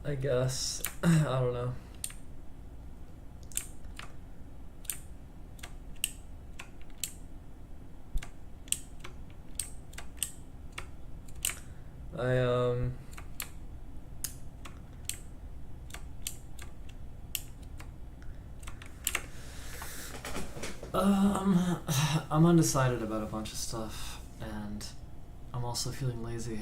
I guess. I don't know. I'm undecided about a bunch of stuff, and I'm also feeling lazy.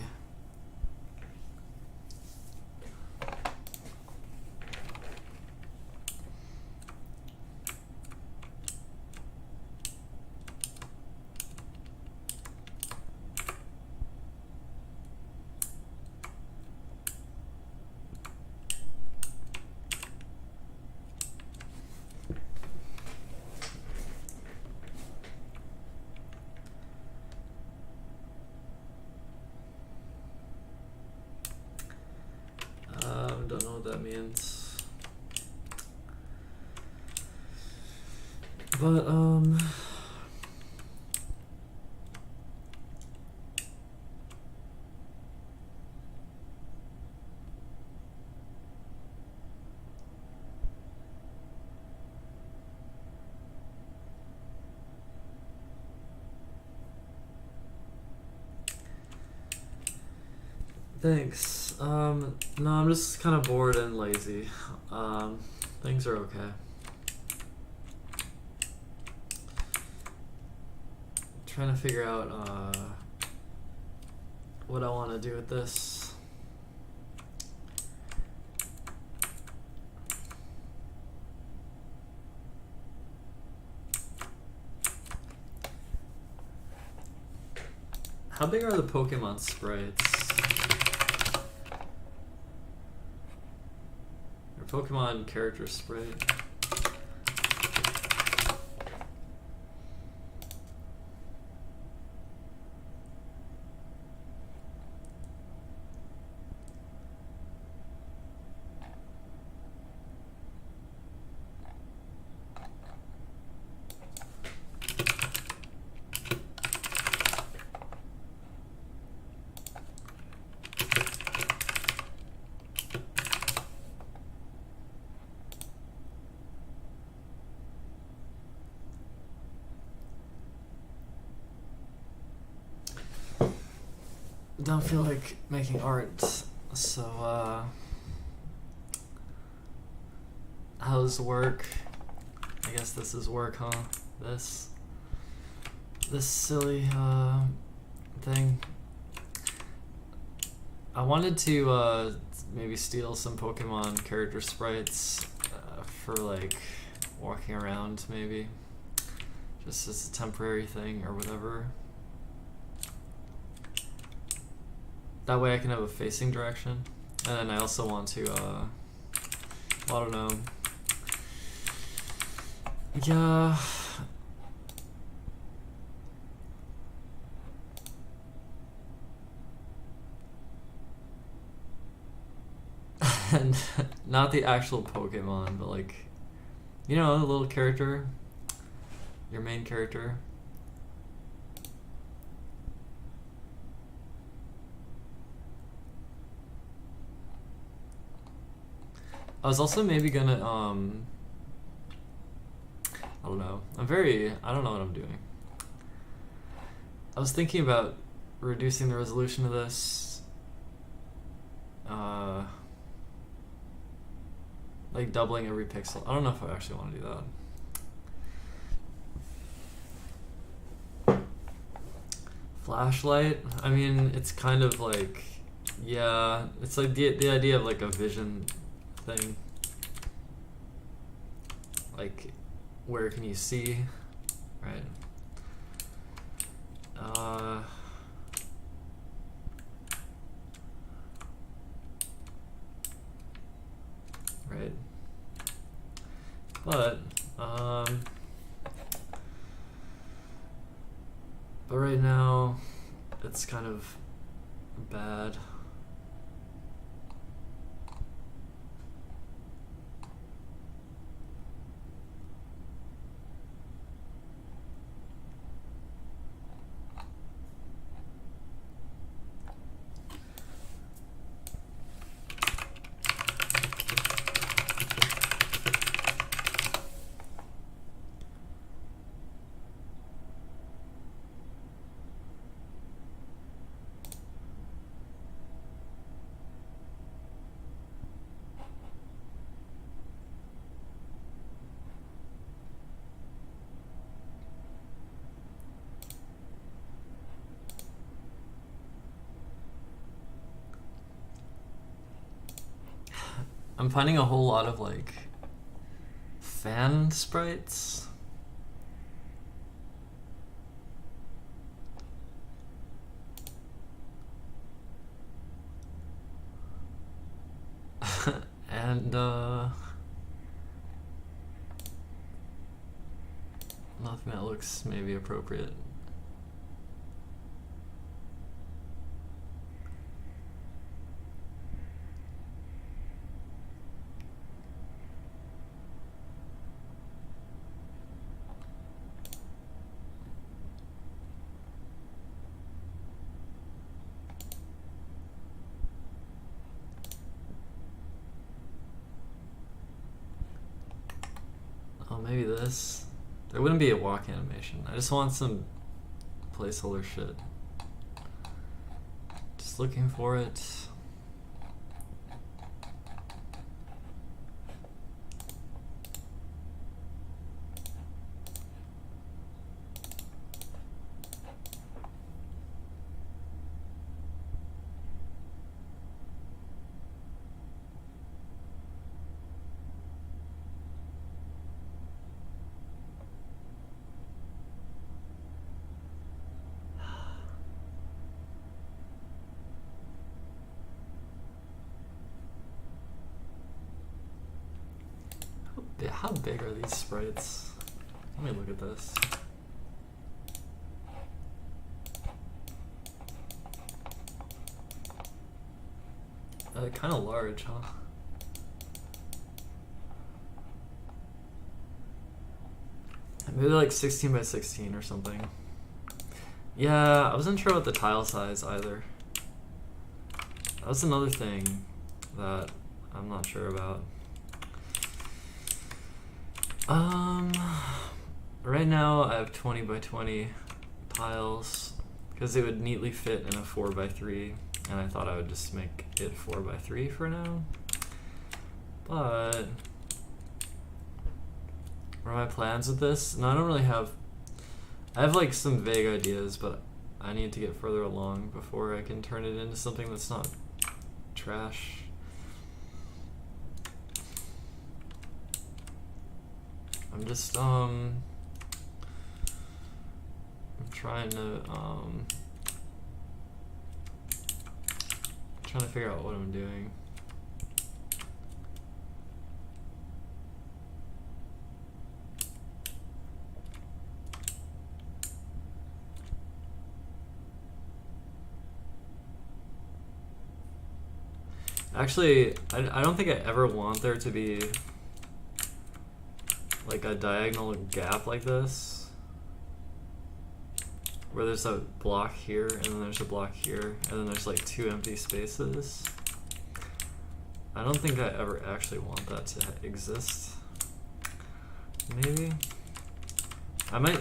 Don't know what that means. But, thanks. No, I'm just kind of bored and lazy. Things are okay. Trying to figure out what I want to do with this. How big are the Pokemon sprites? Or Pokemon character sprite? Don't feel like making art, so how's work? I guess this is work, huh? This silly thing. I wanted to maybe steal some Pokemon character sprites for like walking around, maybe just as a temporary thing or whatever. That way I can have a facing direction. And then I also want to, I don't know. Yeah. And not the actual Pokemon, but like, you know, the little character, your main character. I was also maybe gonna, I don't know. I don't know what I'm doing. I was thinking about reducing the resolution of this. Like doubling every pixel. I don't know if I actually want to do that. Flashlight? I mean, it's kind of like, yeah, it's like the idea of like a vision thing. Like, where can you see, right? Right. But right now, it's kind of bad. I'm finding a whole lot of like fan sprites. And nothing that looks maybe appropriate. Oh, maybe this. There wouldn't be a walk animation. I just want some placeholder shit. Just looking for it. How big are these sprites? Let me look at this. Kind of large, huh? Maybe like 16 by 16 or something. Yeah, I wasn't sure about the tile size either. That was another thing that I'm not sure about. Right now I have 20 by 20 tiles because it would neatly fit in a 4 by 3, and I thought I would just make it 4 by 3 for now. But what are my plans with this? No, I don't really have. I have like some vague ideas, but I need to get further along before I can turn it into something that's not trash. I'm just I'm trying to figure out what I'm doing. Actually, I don't think I ever want there to be like a diagonal gap like this, where there's a block here, and then there's a block here, and then there's like 2 empty spaces. I don't think I ever actually want that to exist. Maybe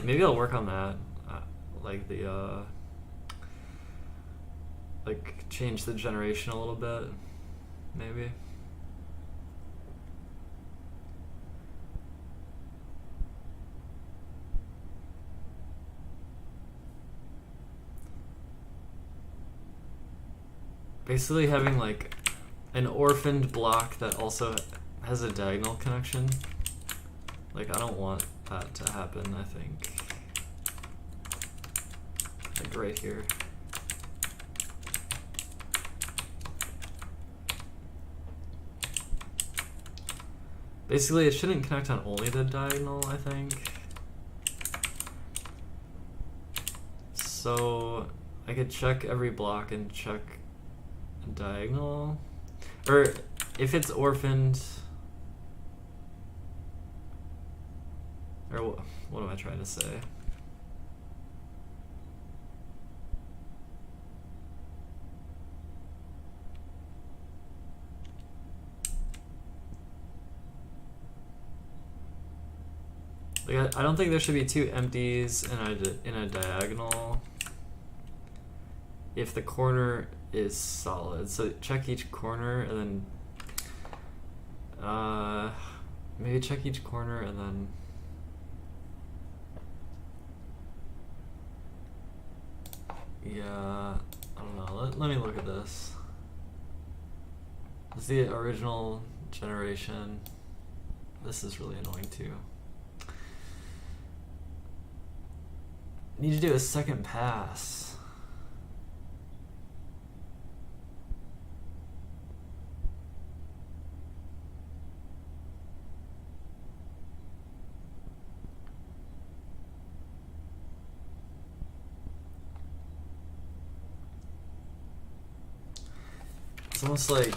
maybe I'll work on that, like the like change the generation a little bit, maybe. Basically having like an orphaned block that also has a diagonal connection. Like I don't want that to happen, I think. Like right here. Basically it shouldn't connect on only the diagonal, I think. So I could check every block and check diagonal, or if it's orphaned, or what am I trying to say? Like I don't think there should be 2 empties in a diagonal if the corner is solid. So check each corner and then maybe check each corner and then yeah, I don't know. Let me look at this. Is the original generation. This is really annoying too. Need to do a second pass. It's almost like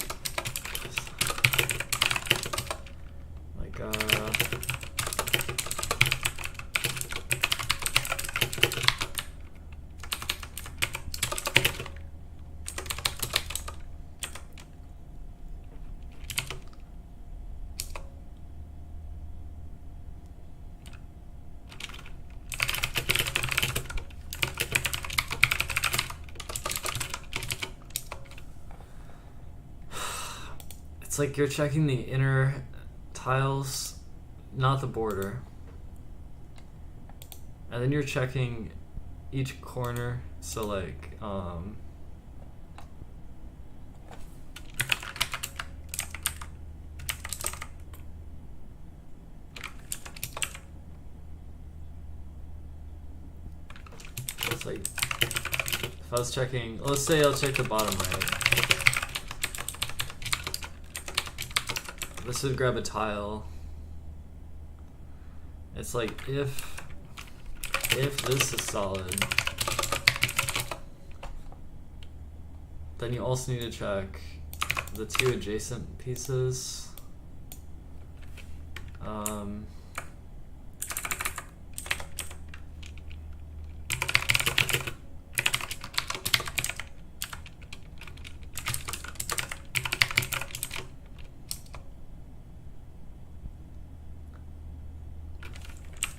it's like you're checking the inner tiles, not the border. And then you're checking each corner, so like, it's like, if I was checking, let's say I'll check the bottom right. This would grab a tile. It's like if this is solid, then you also need to check the two adjacent pieces.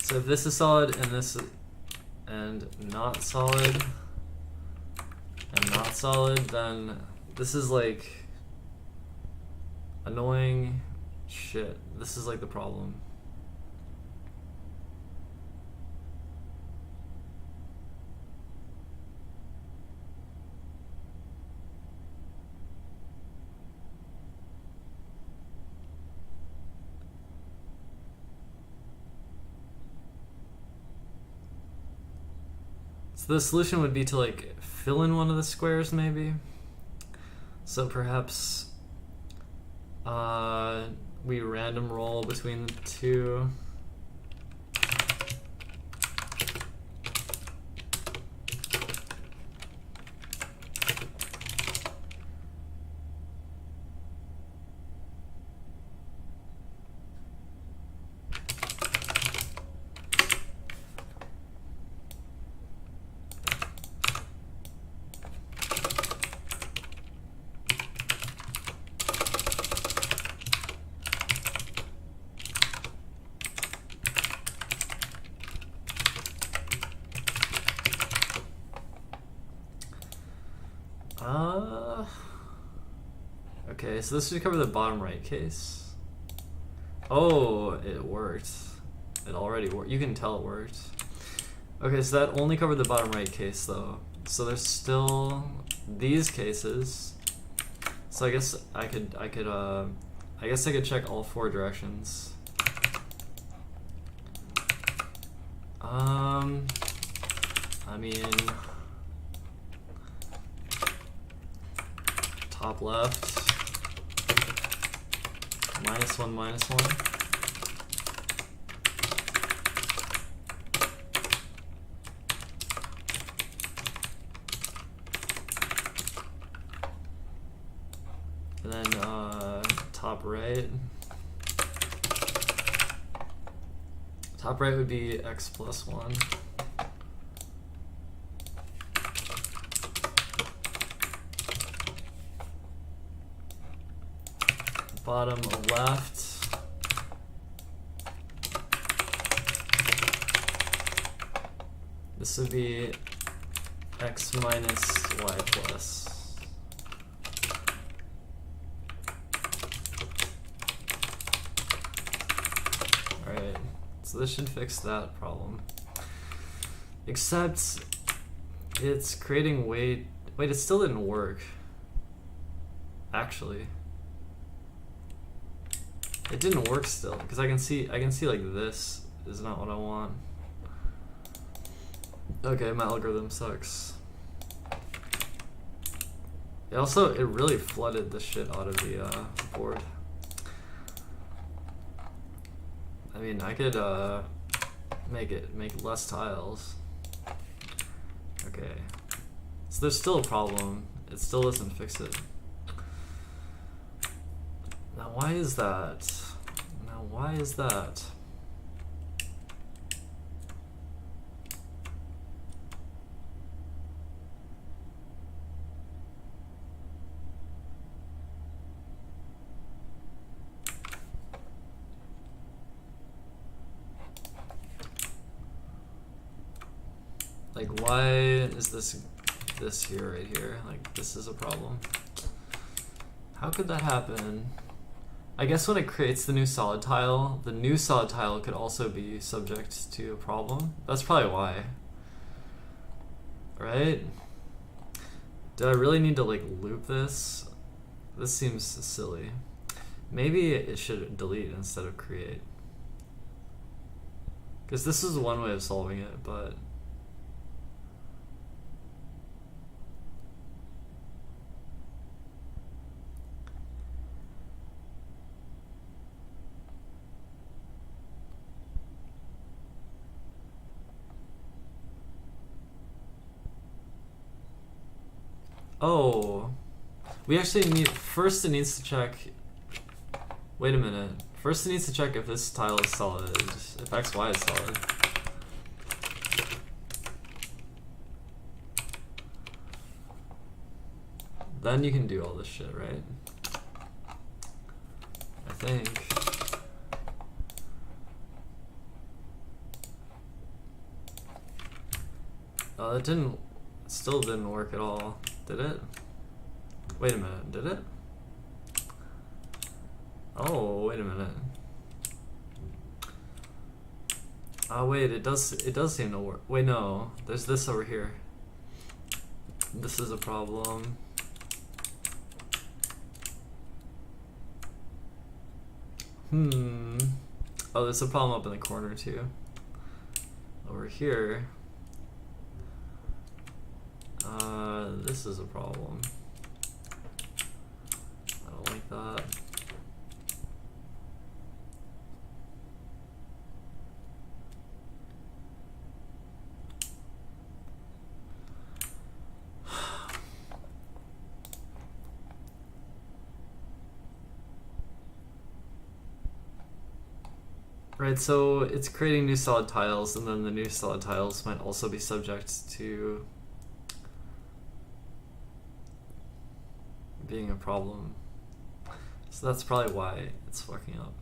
So if this is solid and this is not solid and not solid, then this is like annoying shit. This is like the problem. So the solution would be to like fill in one of the squares maybe. So perhaps we random roll between the two. Okay, so this should cover the bottom right case. Oh, it worked. It already worked. You can tell it worked. Okay, so that only covered the bottom right case though. So there's still these cases. So I guess I could check all four directions. I mean, top left. -1, -1. And then top right. Top right would be x+1. Bottom left. This would be x minus y plus. Alright, so this should fix that problem. Except it's creating weight. Wait, it still didn't work. Actually. It didn't work still, because I can see like this is not what I want. Okay, my algorithm sucks. It really flooded the shit out of the board. I mean, I could make less tiles. Okay, so there's still a problem. It still doesn't fix it. Now why is that? Now why is that? Like, why is this here right here? Like, this is a problem. How could that happen? I guess when it creates the new solid tile, the new solid tile could also be subject to a problem. That's probably why. Right? Do I really need to like loop this? This seems silly. Maybe it should delete instead of create. Because this is one way of solving it, but oh, we actually need, first it needs to check, wait a minute, first it needs to check if this tile is solid, if XY is solid. Then you can do all this shit, right? I think. Oh, that still didn't work at all. Did it? Wait a minute, did it? Oh, wait a minute. Oh wait, it does seem to work. Wait, no, there's this over here. This is a problem. Oh, there's a problem up in the corner too. Over here. This is a problem. I don't like that. Right, so it's creating new solid tiles, and then the new solid tiles might also be subject to being a problem. So that's probably why it's fucking up.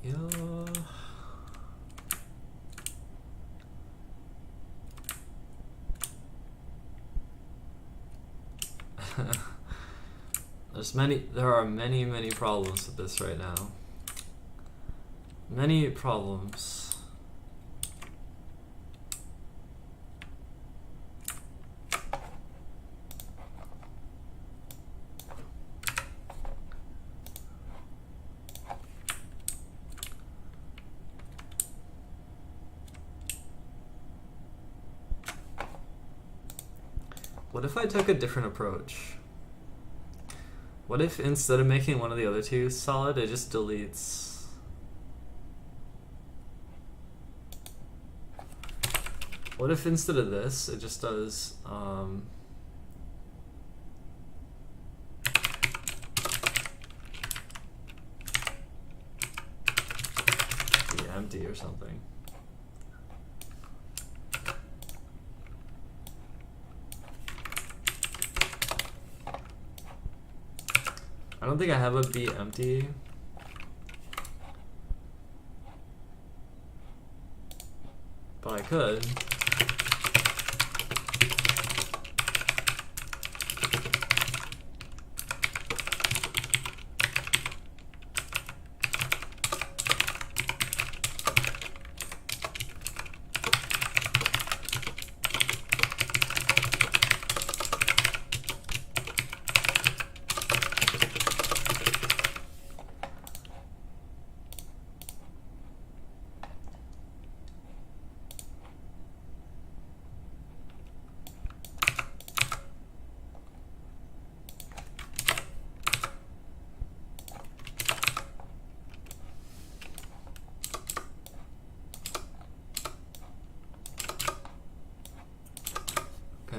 Yeah. There are many problems with this right now. Many problems. What if I took a different approach? What if instead of making one of the other two solid, it just deletes? What if instead of this, it just does be empty or something? I don't think I have a be empty. But I could.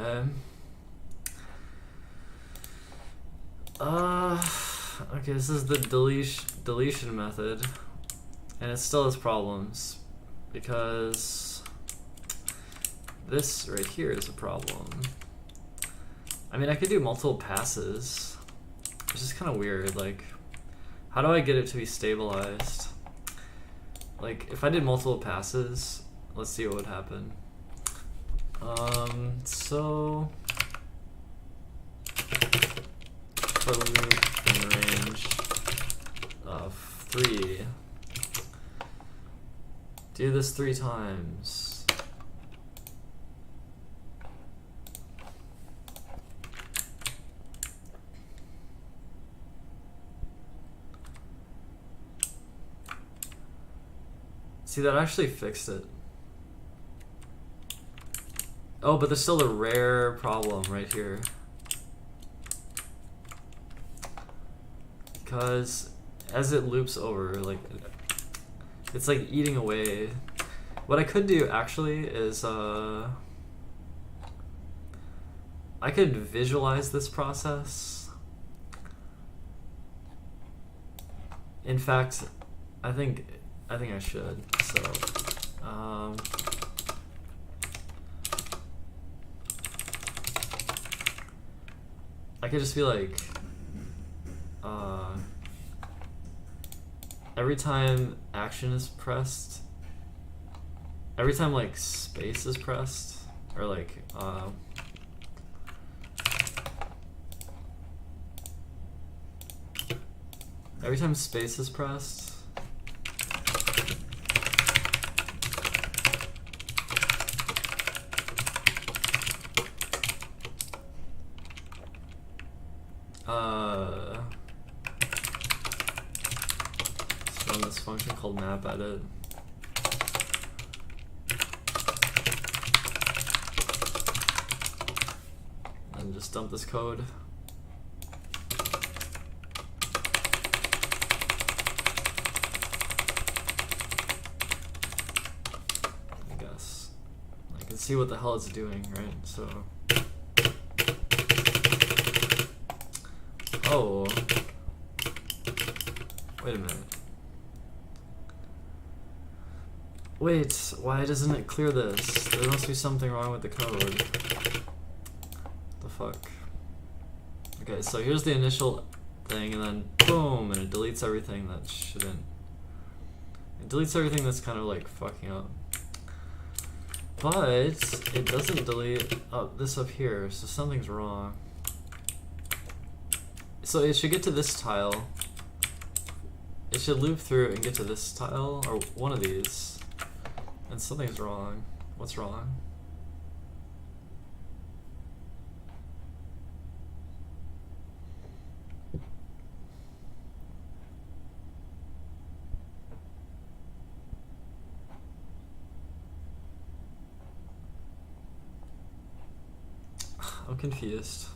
Okay. Okay, this is the deletion method, and it still has problems because this right here is a problem. I mean, I could do multiple passes, which is kind of weird. Like, how do I get it to be stabilized? Like, if I did multiple passes, let's see what would happen. So for loop in range of 3, do this 3 times. See, that actually fixed it. Oh, but there's still a rare problem right here. Because as it loops over, like, it's like eating away. What I could do actually is I could visualize this process. In fact, I think I should. So I could just be like, every time action is pressed, every time like space is pressed, or like every time space is pressed, let's run this function called map edit. And just dump this code. I guess I can see what the hell it's doing, right? So oh, wait a minute. Wait, why doesn't it clear this? There must be something wrong with the code. The fuck? Okay, so here's the initial thing, and then boom, and it deletes everything that shouldn't. It deletes everything that's kind of like fucking up. But it doesn't delete this up here, so something's wrong. So it should get to this tile. It should loop through and get to this tile, or one of these. And something's wrong. What's wrong? I'm confused.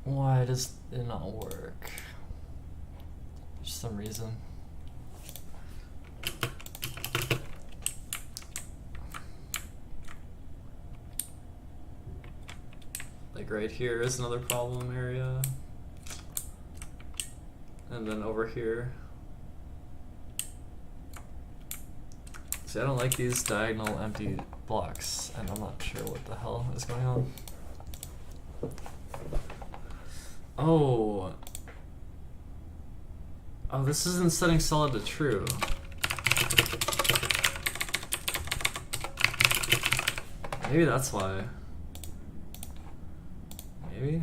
Why does it not work? For some reason. Like right here is another problem area. And then over here. See, I don't like these diagonal empty blocks, and I'm not sure what the hell is going on. Oh. Oh, this isn't setting solid to true. Maybe that's why. Maybe?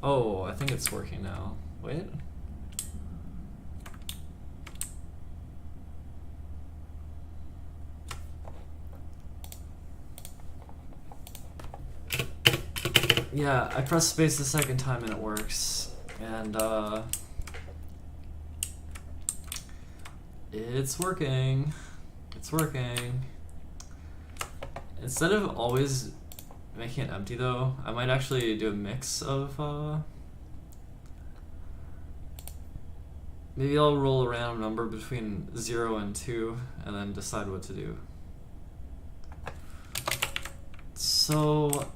Oh, I think it's working now. Wait. Yeah, I pressed space the second time and it works. And It's working. It's working. Instead of always making it empty though, I might actually do a mix of maybe I'll roll a random number between 0 and 2 and then decide what to do. So,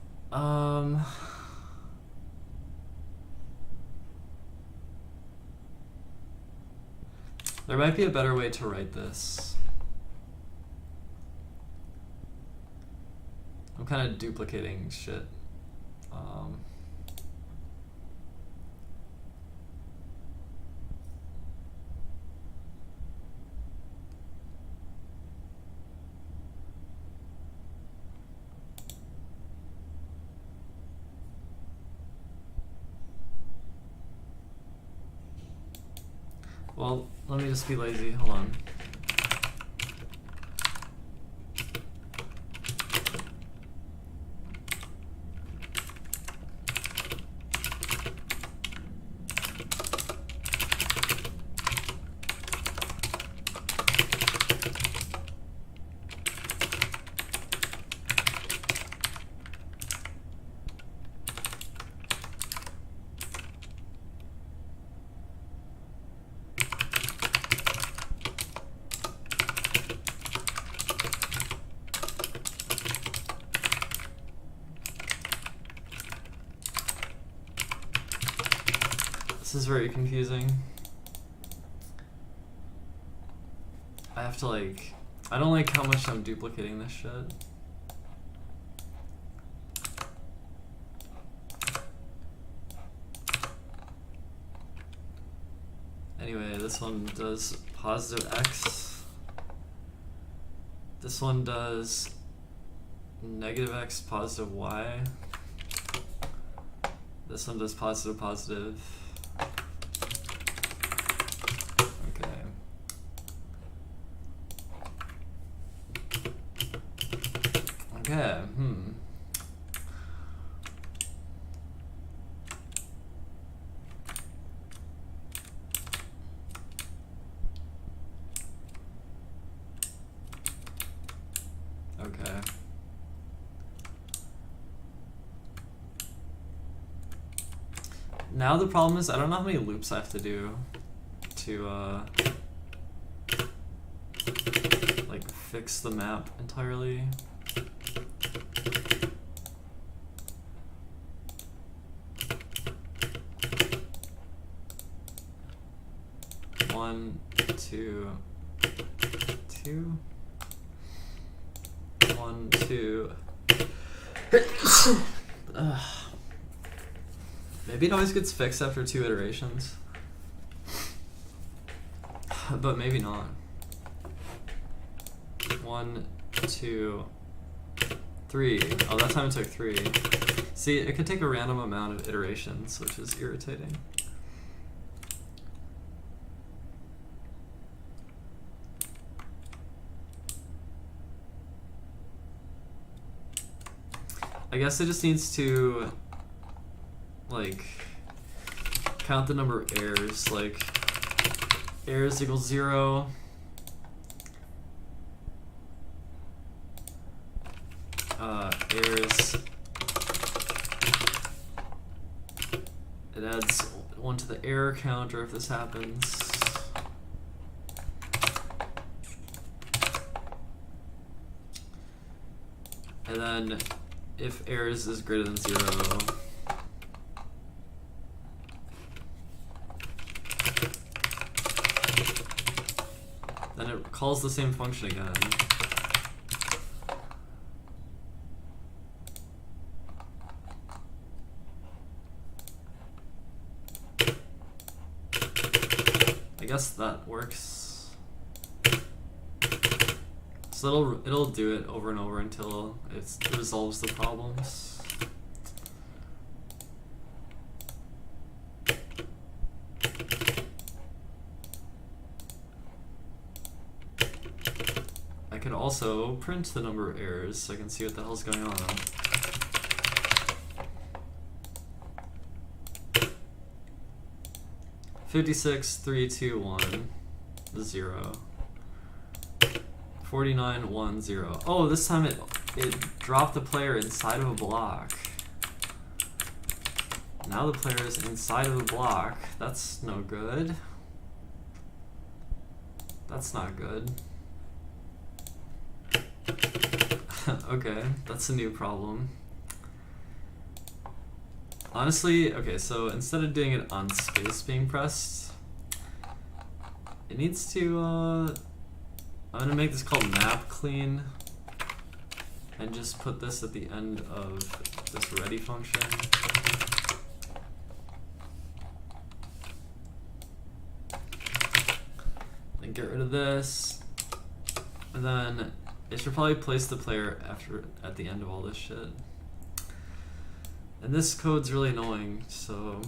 there might be a better way to write this. I'm kind of duplicating shit. Well, let me just be lazy. Hold on. This is very confusing. I have to like, I don't like how much I'm duplicating this shit. Anyway, this one does positive x. This one does negative x, positive y. This one does positive, positive. Okay, Okay. Now the problem is I don't know how many loops I have to do to like fix the map entirely. One, two, 1, 2. Maybe it always gets fixed after 2 iterations, but maybe not. 1, 2, 3. Oh, that time it took 3. See, it could take a random amount of iterations, which is irritating. I guess it just needs to, like, count the number of errors, like, errors equals 0. Errors, it adds 1 to the error counter if this happens. And then if errors is greater than 0, then it calls the same function again. I guess that works. So it'll do it over and over until it resolves the problems. I could also print the number of errors so I can see what the hell's going on. 56, 3, 2, 1, 0. 4910. Oh, this time it dropped the player inside of a block. Now the player is inside of the block. That's no good. That's not good. Okay, that's a new problem. Honestly, okay, so instead of doing it on space being pressed, it needs to, I'm gonna make this called map clean and just put this at the end of this ready function. Then get rid of this, and then it should probably place the player at the end of all this shit. And this code's really annoying, so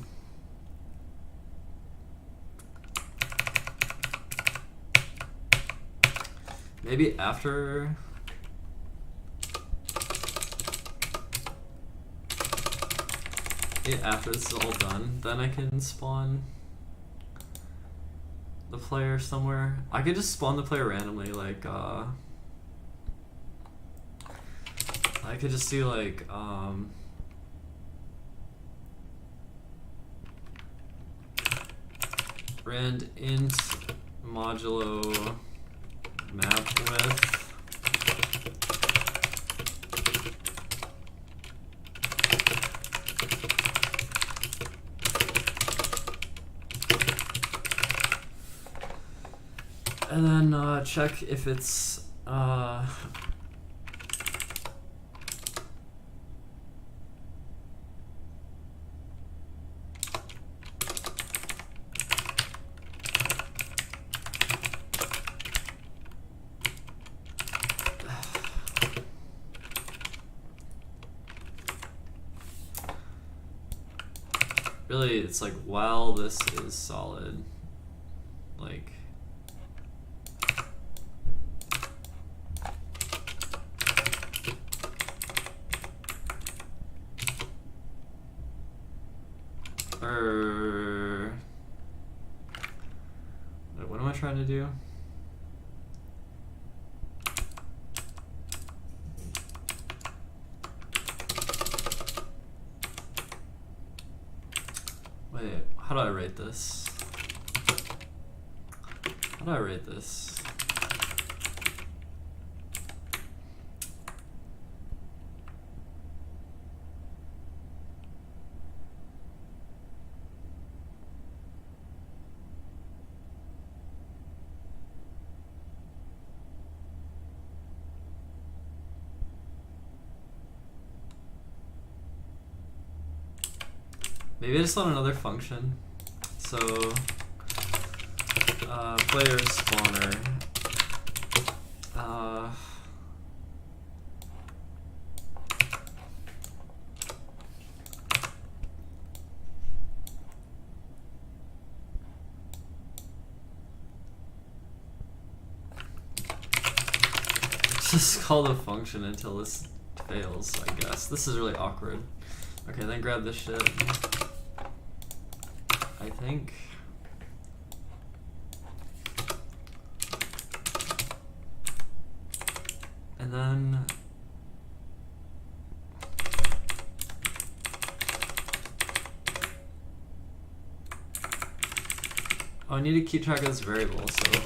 maybe after this is all done, then I can spawn the player somewhere. I could just spawn the player randomly, like I could just do like rand int modulo map width and then check if it's really, it's like while this is solid, like what am I trying to do? Wait, how do I rate this? How do I rate this? Maybe I just want another function. So, player spawner. Just call the function until this fails, I guess. This is really awkward. Okay, then grab this shit. I think. And then I need to keep track of this variable, so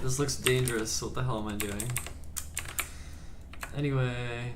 this looks dangerous. What the hell am I doing? Anyway,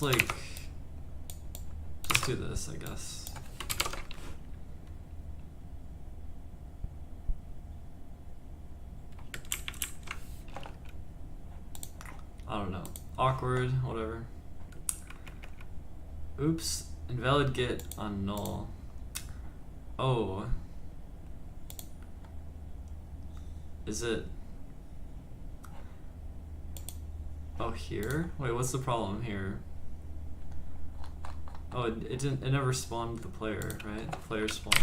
just like, let's do this, I guess. I don't know. Awkward, whatever. Oops. Invalid get on null. Oh. Is it? Oh, here? Wait, what's the problem here? Oh, it didn't. It never spawned the player, right? The player spawned.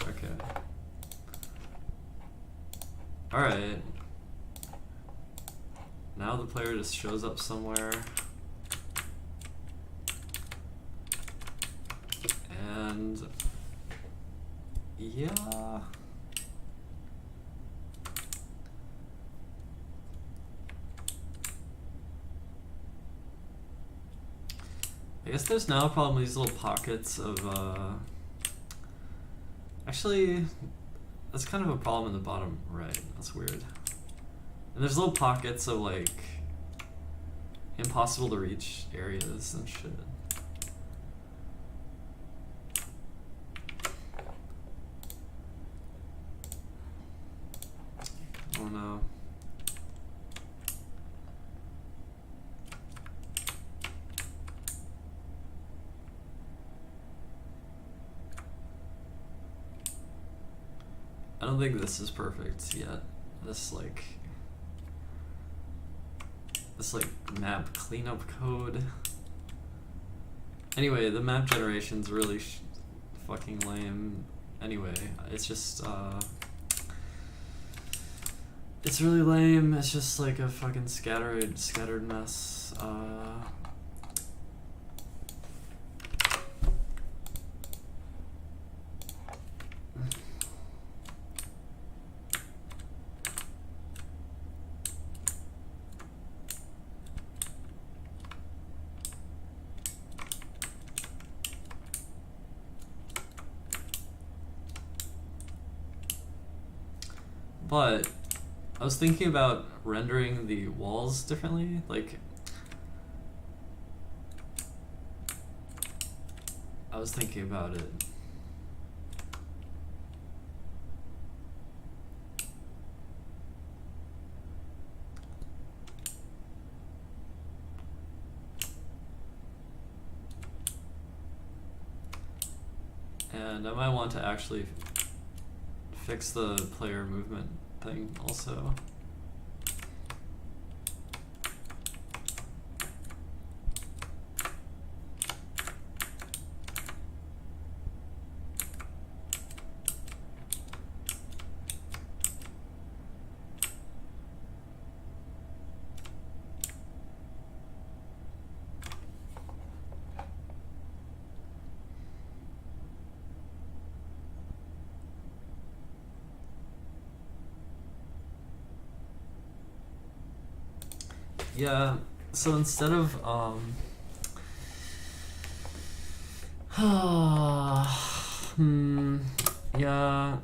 Okay. All right. Now the player just shows up somewhere. And yeah. I guess there's now a problem with these little pockets of actually that's kind of a problem in the bottom right. That's weird. And there's little pockets of like impossible to reach areas and shit. Oh no. I don't think this is perfect yet. This like map cleanup code. Anyway, the map generation's really fucking lame. Anyway, it's just it's really lame. It's just like a fucking scattered mess. But I was thinking about rendering the walls differently, like I was thinking about it. And I might want to actually fix the player movement thing also. Yeah, so instead of yeah,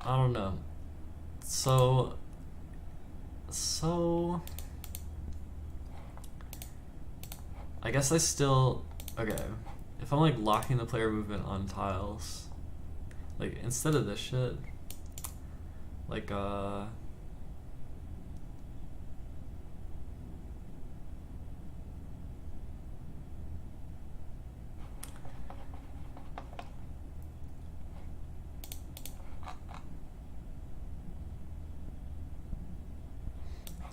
I don't know. So I guess I still, okay, if I'm like locking the player movement on tiles, like instead of this shit, like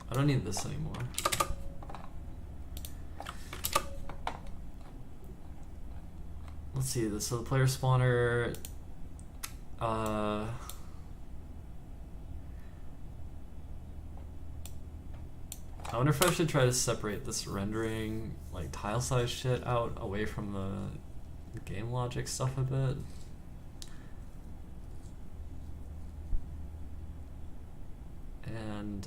I don't need this anymore. Let's see this. So the player spawner, I wonder if I should try to separate this rendering, like tile size shit out away from the game logic stuff a bit. And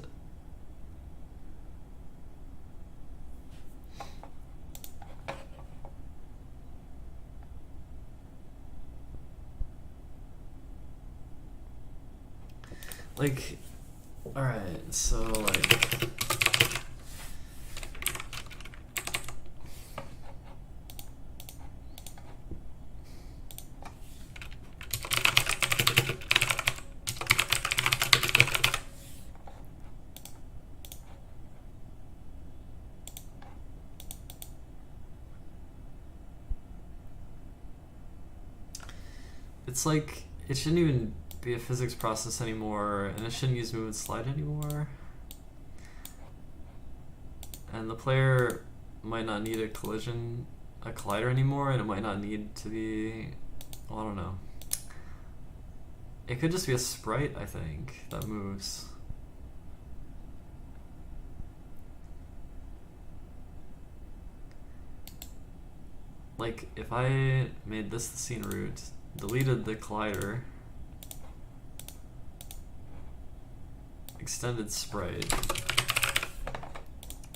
like, alright, so like it's like it shouldn't even be a physics process anymore, and it shouldn't use move and slide anymore. And the player might not need a collider anymore, and it might not need to be, well, I don't know. It could just be a sprite, I think, that moves. Like, if I made this the scene root, deleted the collider, extended sprite,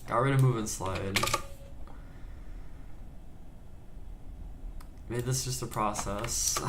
got rid of move and slide, made this just a process.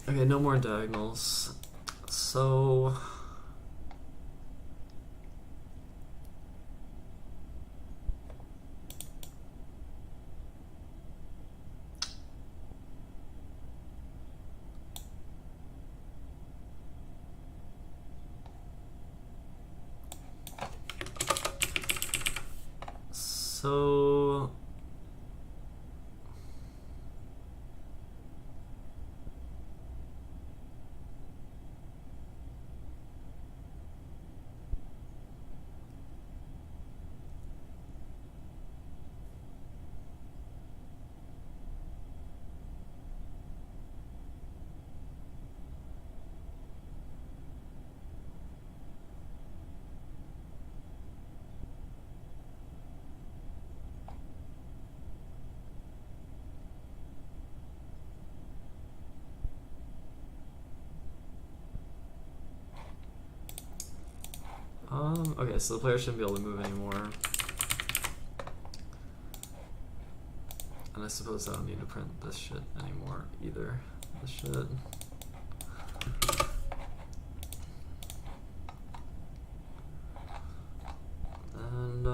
Okay, no more diagonals. So so okay, so the player shouldn't be able to move anymore. And I suppose I don't need to print this shit anymore either. This shit. And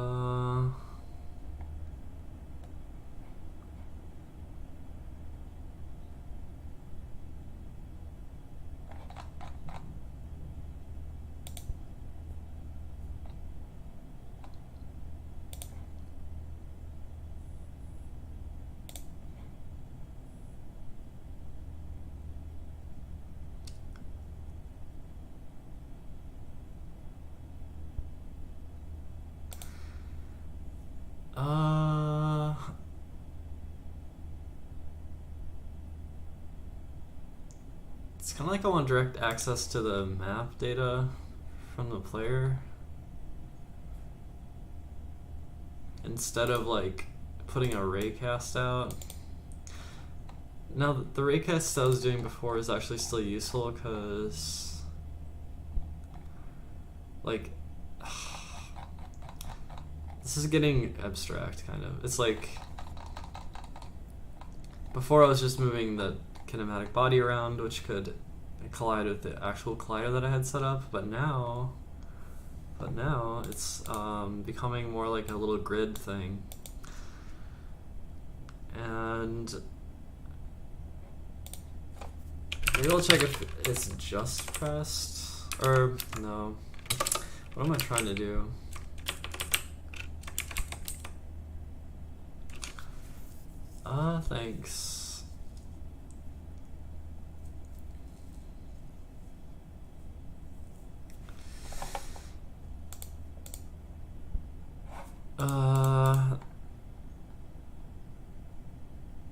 kind of like I want direct access to the map data from the player instead of like putting a raycast out. Now, the raycast I was doing before is actually still useful because, like, this is getting abstract, kind of. It's like, before I was just moving the kinematic body around, which could collide with the actual collider that I had set up, but now it's becoming more like a little grid thing. And maybe I'll check if it's just pressed, or no. What am I trying to do? Thanks.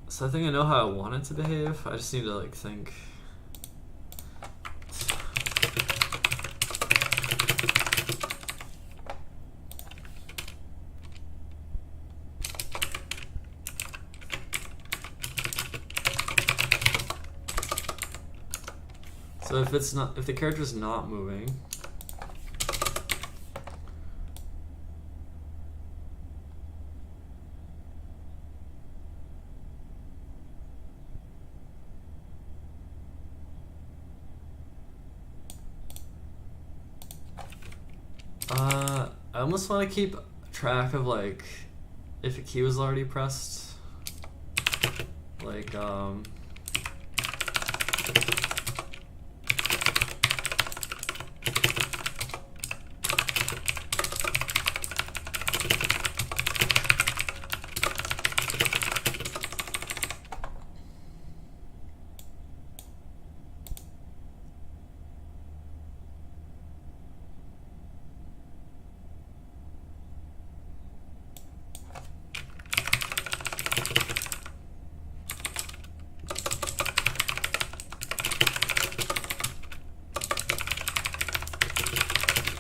So I think I know how I want it to behave. I just need to like think. So if the character's not moving, I almost want to keep track of like if a key was already pressed, like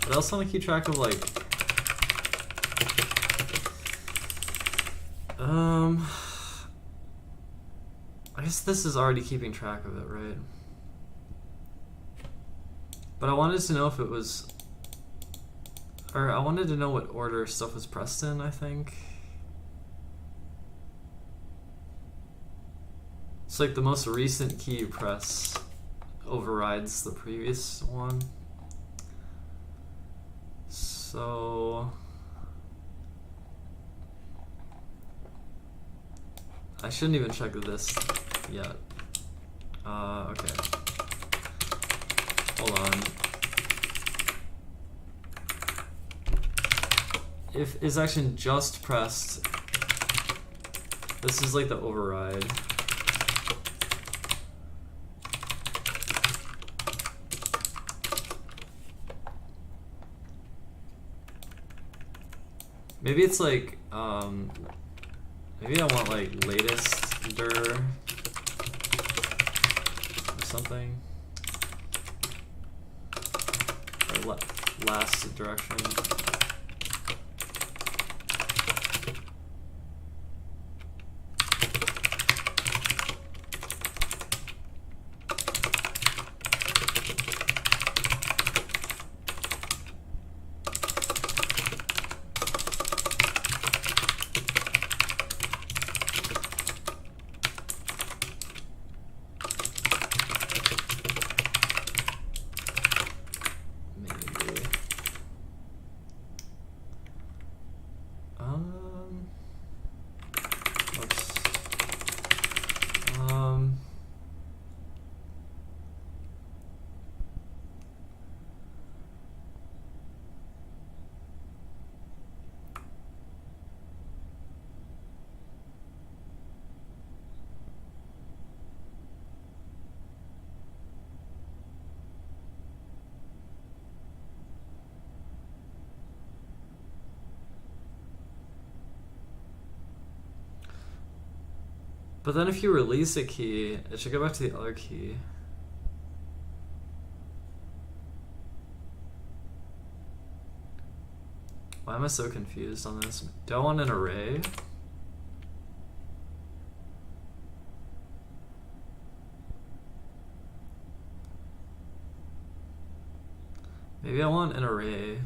but I also want to keep track of like I guess this is already keeping track of it, right? But I wanted to know if it was, or I wanted to know what order stuff was pressed in, I think. It's like the most recent key you press overrides the previous one. So I shouldn't even check this yet. Okay. Hold on. If is action just pressed, this is like the override. Maybe it's like, maybe I want like latest dir or something. Or last direction. But then if you release a key, it should go back to the other key. Why am I so confused on this? Do I want an array? Maybe I want an array.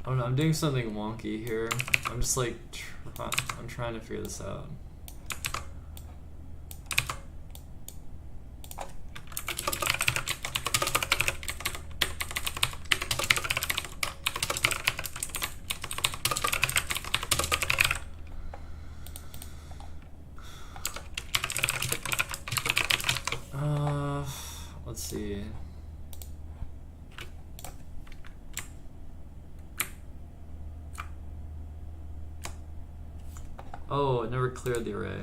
I don't know, I'm doing something wonky here. I'm just like, I'm trying to figure this out. Let's see. Oh, it never cleared the array.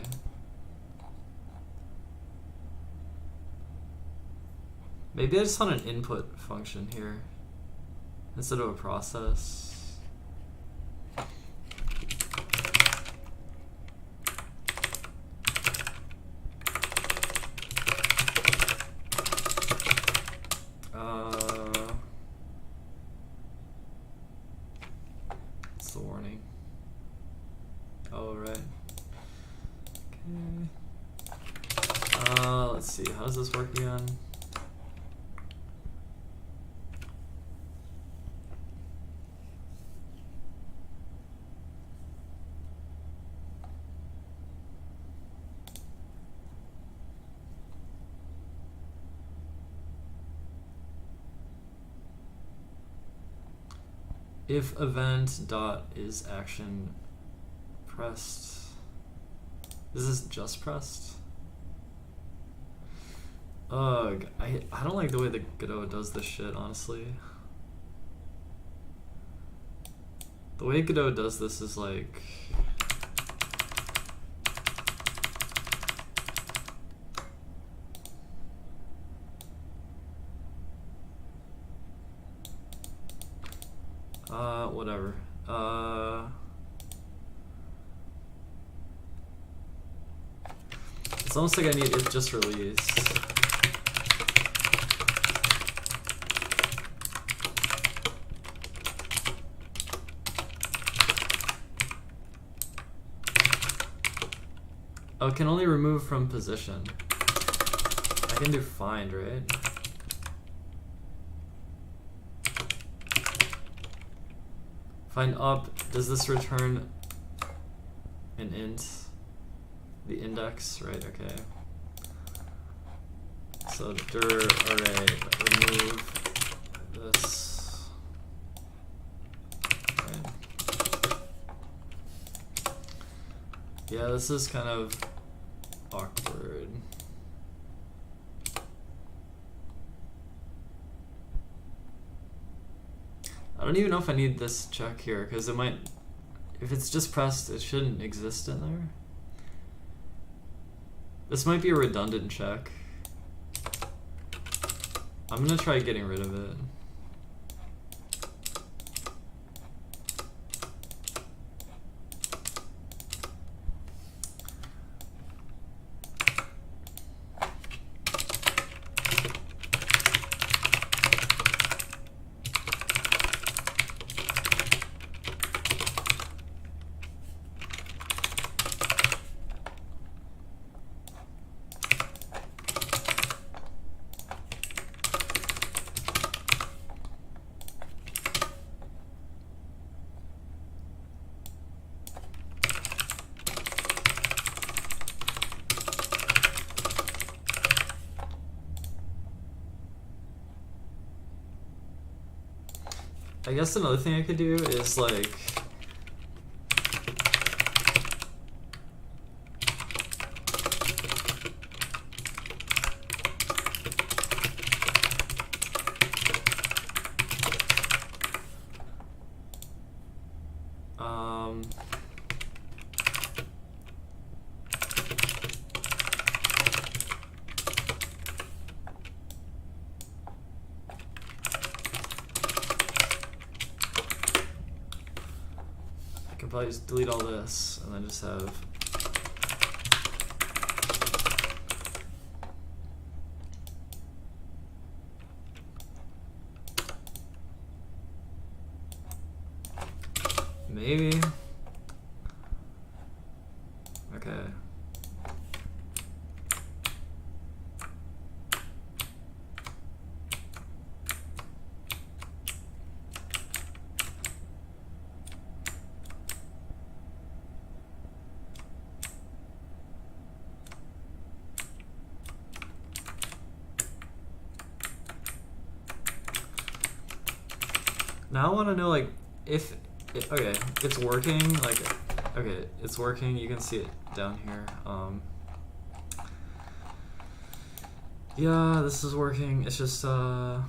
Maybe I just want an input function here instead of a process. What's the warning? Oh, right. Okay. Let's see. How does this work again? If event dot is action pressed. Is this just pressed? Ugh, I don't like the way the Godot does this shit, honestly. The way Godot does this is like... whatever. It's almost like I need if just release. Oh, it can only remove from position. I can do find, right? Find up, does this return an int? The index, right, okay. So dir array, remove this. Right. Yeah, this is kind of awkward. I don't even know if I need this check here, because it might, if it's just pressed, it shouldn't exist in there. This might be a redundant check. I'm gonna try getting rid of it. I guess another thing I could do is like probably just delete all this and then just have maybe. Okay. Now I want to know, like, if okay, it's working, like, okay, it's working, you can see it down here. Yeah, this is working, it's just, I'm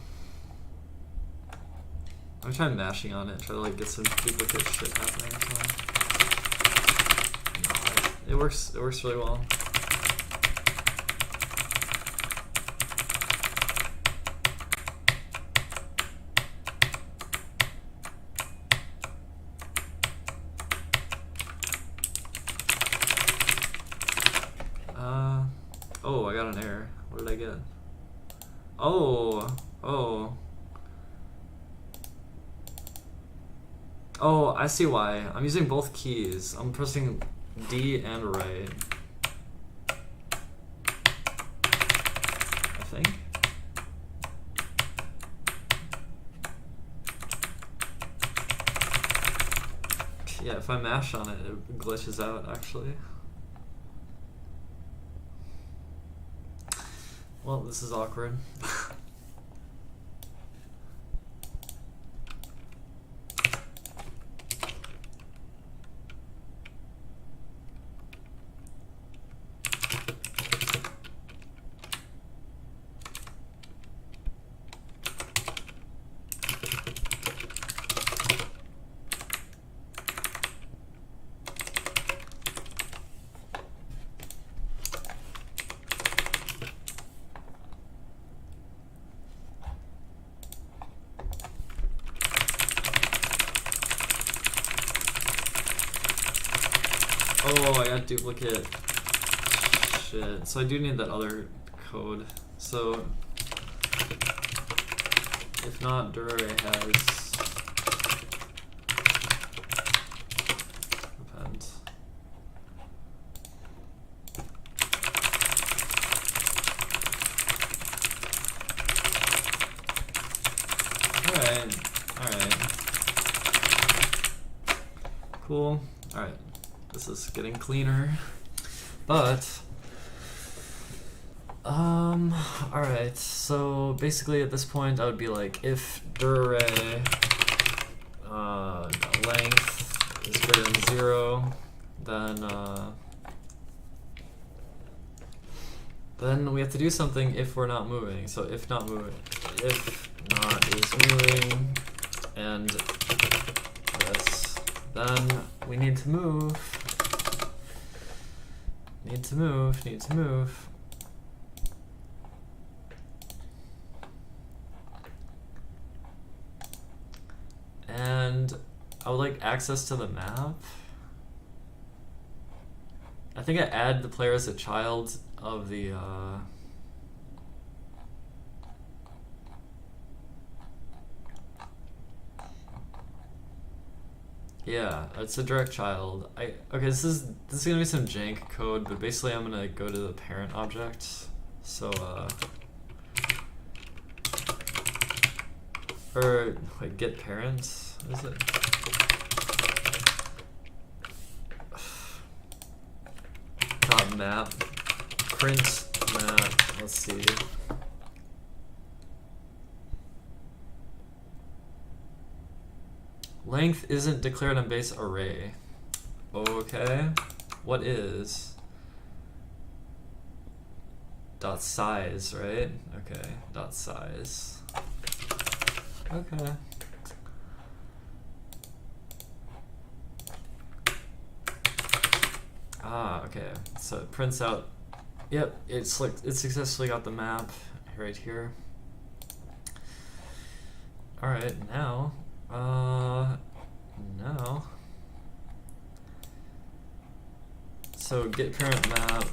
trying mashing on it, try to, like, get some duplicate shit happening or something. No, it works really well. Oh, I got an error. What did I get? Oh, I see why. I'm using both keys. I'm pressing D and right. I think. Yeah, if I mash on it, it glitches out, actually. Well, this is awkward. Oh, I got duplicate shit. So I do need that other code. So if not, Durare has append. Alright. Cool. Alright. This is getting cleaner, but alright, so basically at this point I would be like, if Durare length is greater than 0, then we have to do something if we're not moving. So if not is moving, and this, then we need to move. Need to move. And I would like access to the map. I think I add the player as a child of the yeah, it's a direct child. Okay, this is gonna be some jank code, but basically I'm gonna go to the parent object. So or wait, get parent. What is it? Dot map. Print map. Let's see. Length isn't declared on base array. Okay. What is? Dot size, right? Okay. Dot size. Okay. Ah, okay. So it prints out. Yep, it's like it successfully got the map right here. All right, now, now. So get parent map.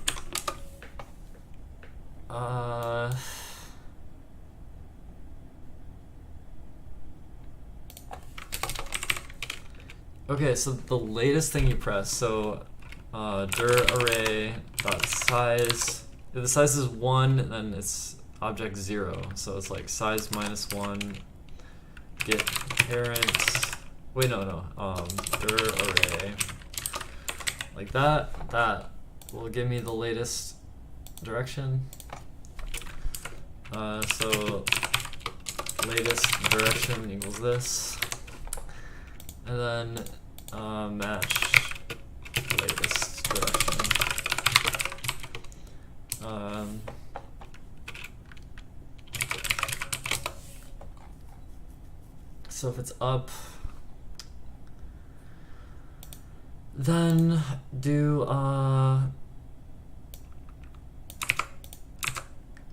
Okay, so the latest thing you press. So dir array dot size. If the size is 1, then it's object 0. So it's like size minus 1. Get parent. Wait, no. Dir array. Like that. That will give me the latest direction. So latest direction equals this. And then match latest direction. So if it's up, then do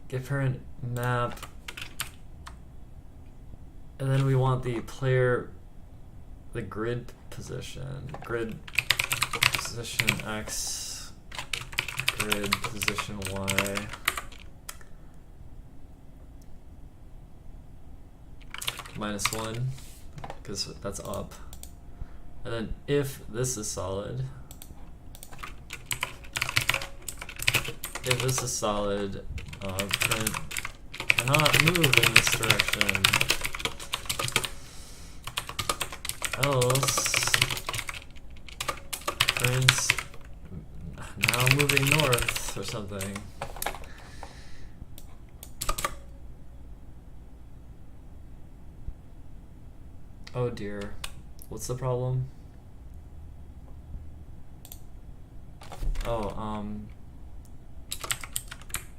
get parent map, and then we want the player, the grid position X, grid position Y. -1, because that's up. And then if this is solid, print cannot move in this direction, else prints now moving north or something. Oh dear, what's the problem? Oh,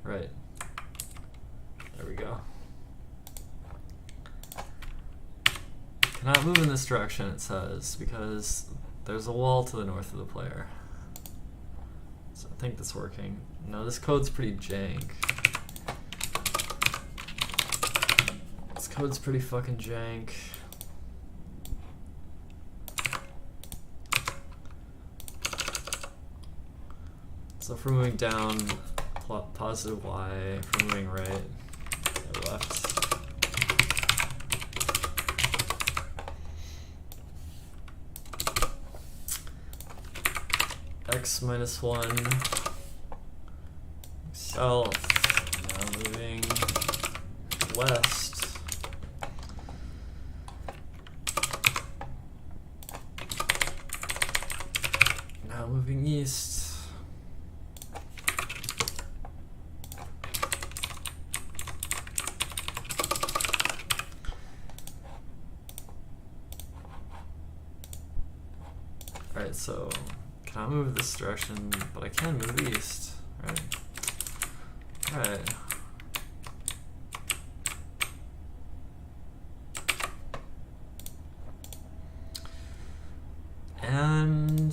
right. There we go. Cannot move in this direction, it says, because there's a wall to the north of the player. So I think that's working. No, this code's pretty jank. This code's pretty fucking jank. So if we're moving down, positive Y, if we're moving right, or left. X -1, south, now moving west. Now moving east. Alright, so cannot move this direction, but I can move east, right? Alright. And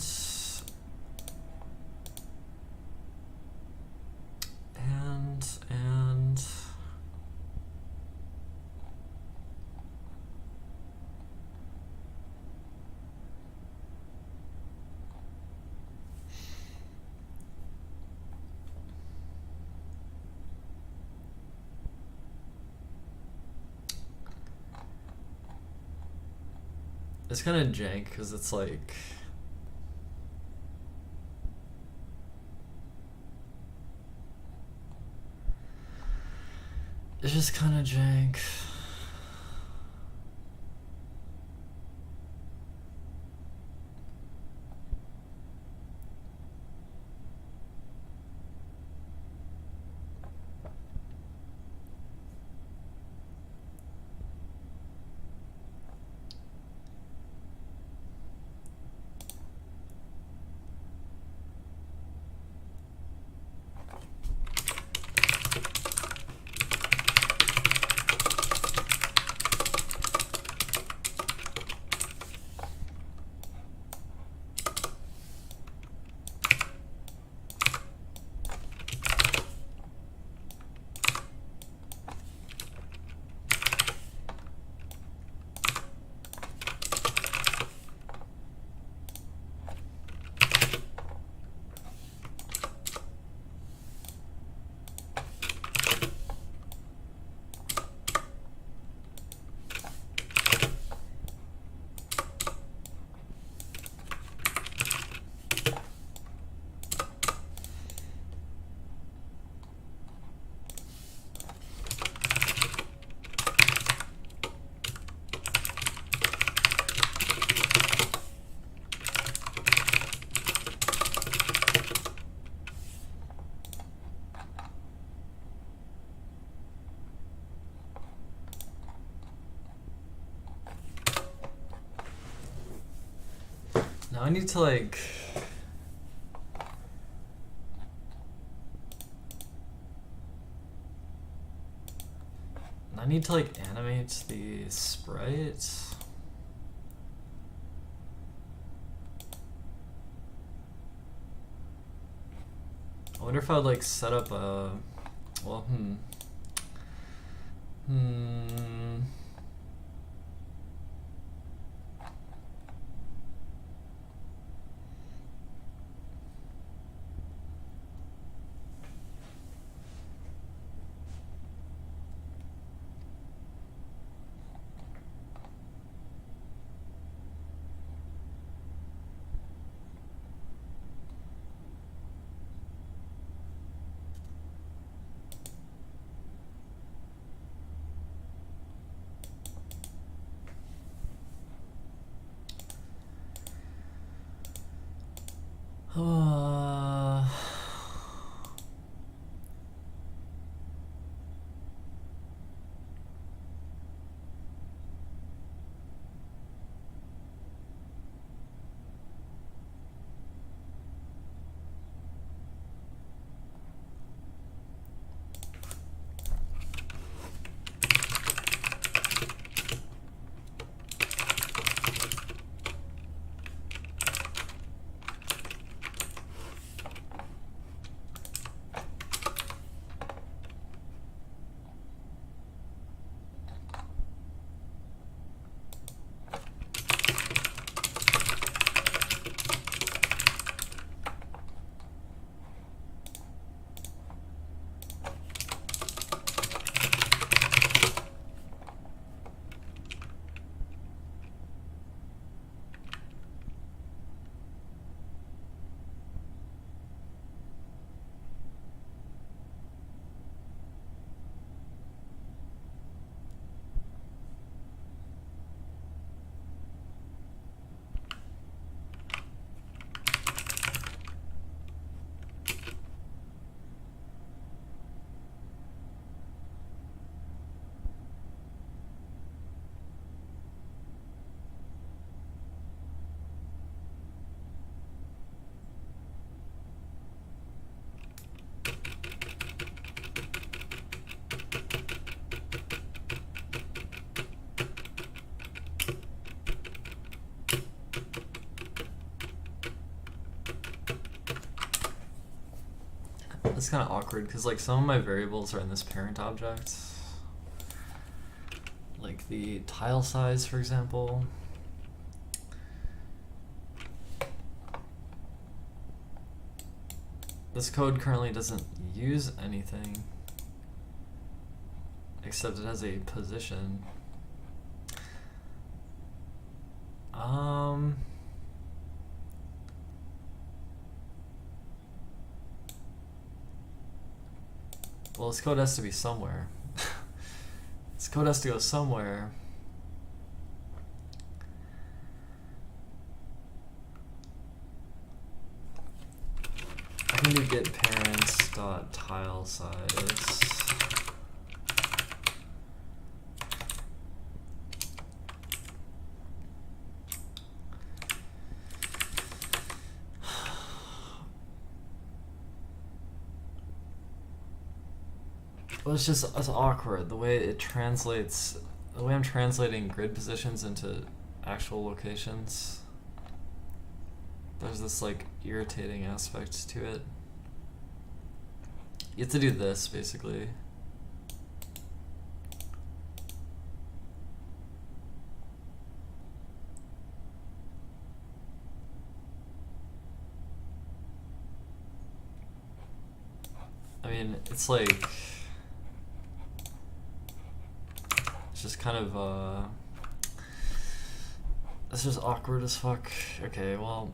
it's kind of jank because it's like it's just kind of jank. Now I need to like... I need to like animate the sprite. I wonder if I'd like set up a, well, it's kind of awkward because like some of my variables are in this parent object, like the tile size, for example. This code currently doesn't use anything except it has a position. Well, this code has to be somewhere. This code has to go somewhere. I can do get parents dot tile size. Well, it's awkward the way it translates, the way I'm translating grid positions into actual locations. There's this like irritating aspect to it. You have to do this basically. I mean, it's like, it's just kind of, it's just awkward as fuck. Okay, well.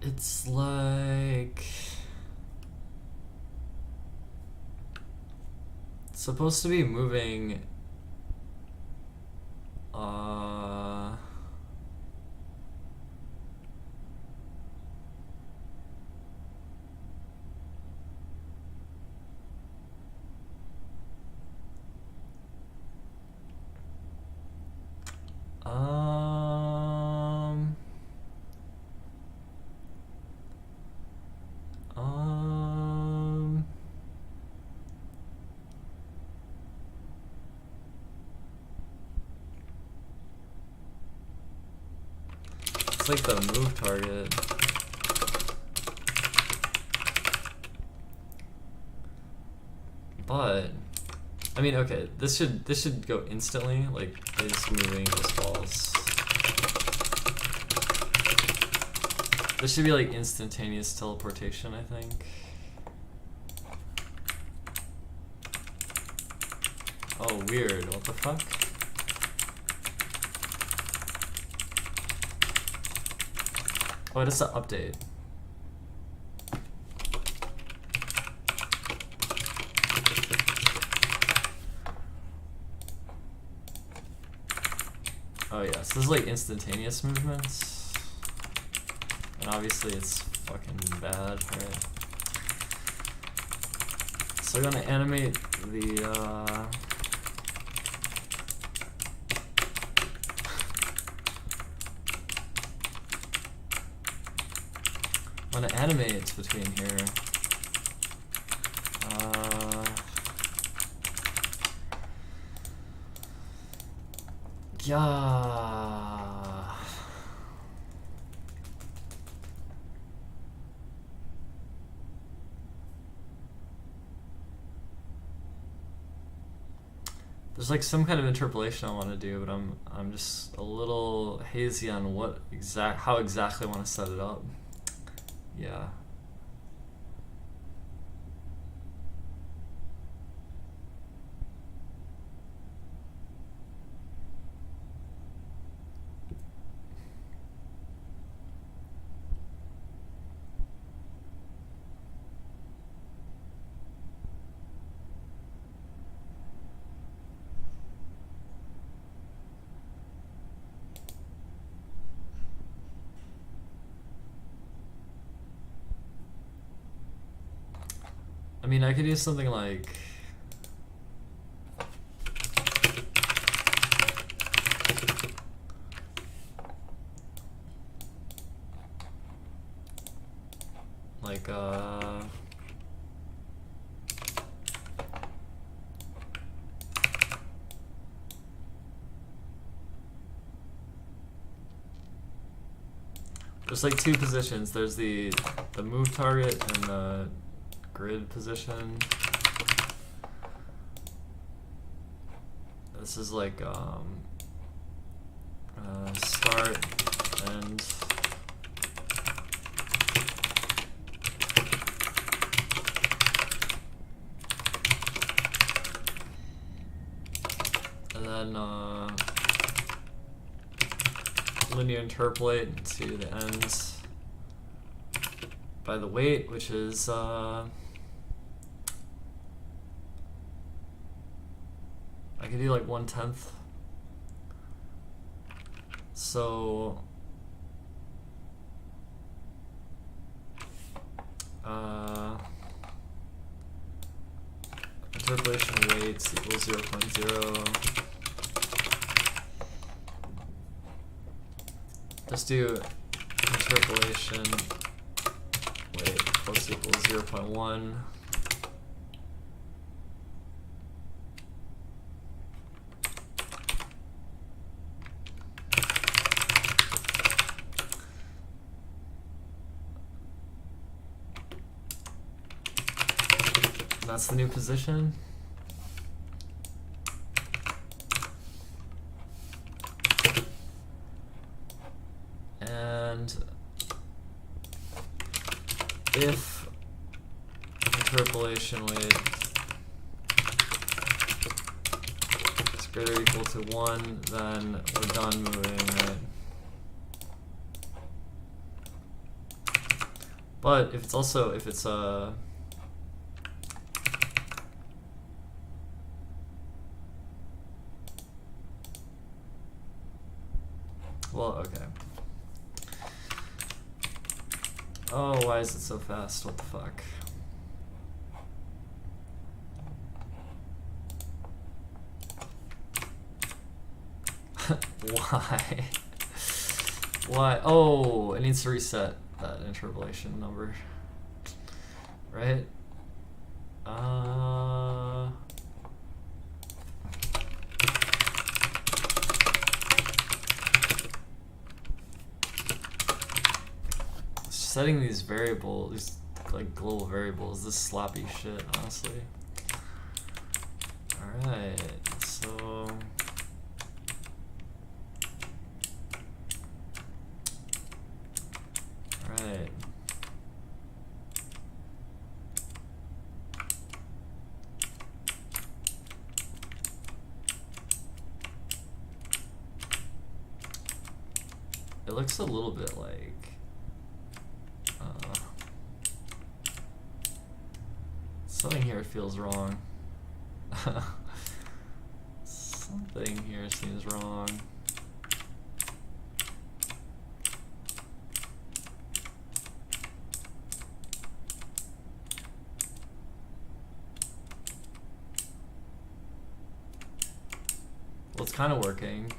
It's like it's supposed to be moving it's like the move target. But I mean, okay, this should go instantly, like is moving this falls. This should be like instantaneous teleportation, I think. Oh, weird. What the fuck? Oh, it is an update. Oh yeah, so this is like instantaneous movements. And obviously it's fucking bad, right? So we're gonna animate the I'm gonna animate between here. Yeah. There's like some kind of interpolation I want to do, but I'm just a little hazy on how exactly I want to set it up. Yeah. I mean, I could do something like there's like two positions. There's the move target and the grid position. This is like start, end. And then linear interpolate to the ends by the weight, which is I could do like 1/10. So interpolation weights equals 0.0. Let's do interpolation weight plus equals 0.1. That's the new position. And if interpolation weight is greater or equal to 1, then we're done moving, right? But if it's also, if it's well, okay. Oh, why is it so fast? What the fuck? Why? Why? Oh, it needs to reset that interpolation number. Right? Setting these variables, these like global variables, this sloppy shit, honestly. Alright, so alright. It looks a little bit like something here feels wrong. Something here seems wrong. Well, it's kind of working.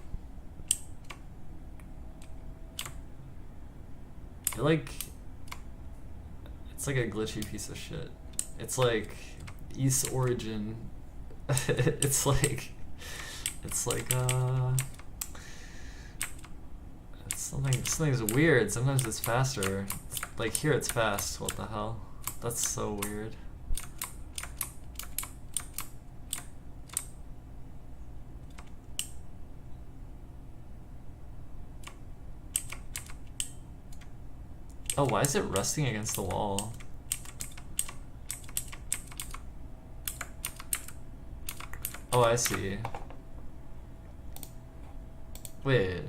It's like a glitchy piece of shit. It's like East Origin. it's like something's weird. Sometimes it's faster. Like here it's fast. What the hell? That's so weird. Oh, why is it resting against the wall? Oh, I see. Wait.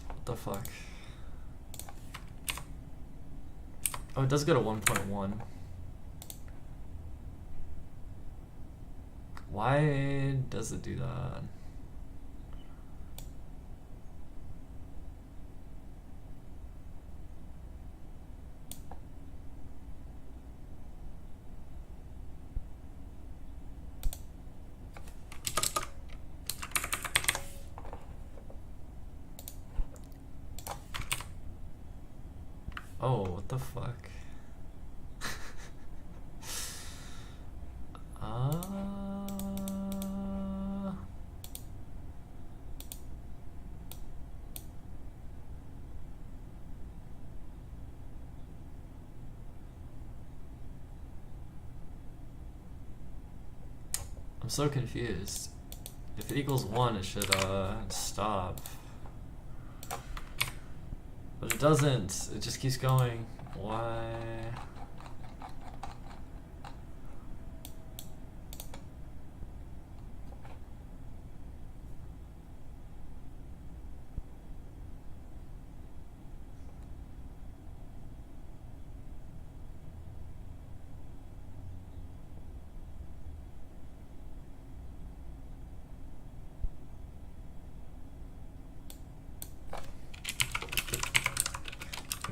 What the fuck? Oh, it does go to 1.1. Why does it do that? Oh, what the fuck? I'm so confused. If it equals 1, it should stop. But it doesn't. It just keeps going. Why?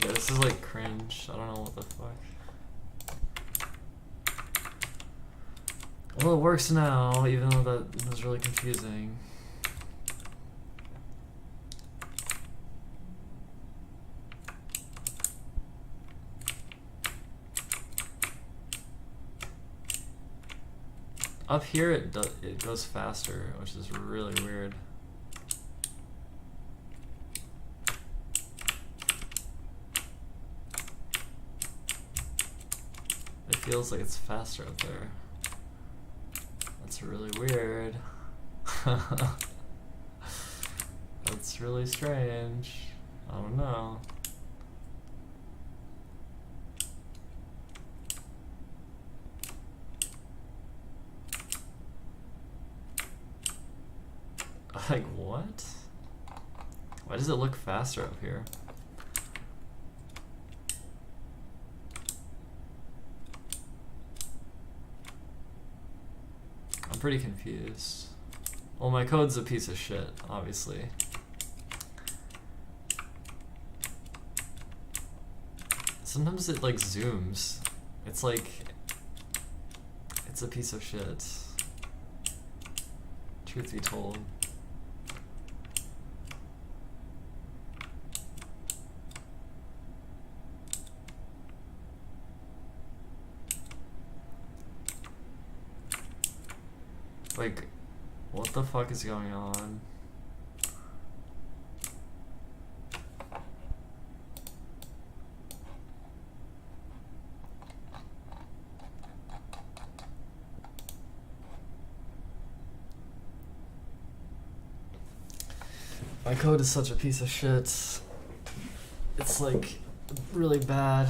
Yeah, this is like cringe. I don't know what the fuck. Well, it works now, even though that was really confusing. Up here, it goes faster, which is really weird. It feels like it's faster up there. That's really weird. That's really strange. I don't know. Like, what? Why does it look faster up here? I'm pretty confused. Well, my code's a piece of shit, obviously. Sometimes it like zooms. It's like, it's a piece of shit. Truth be told. Like, what the fuck is going on? My code is such a piece of shit. It's like really bad.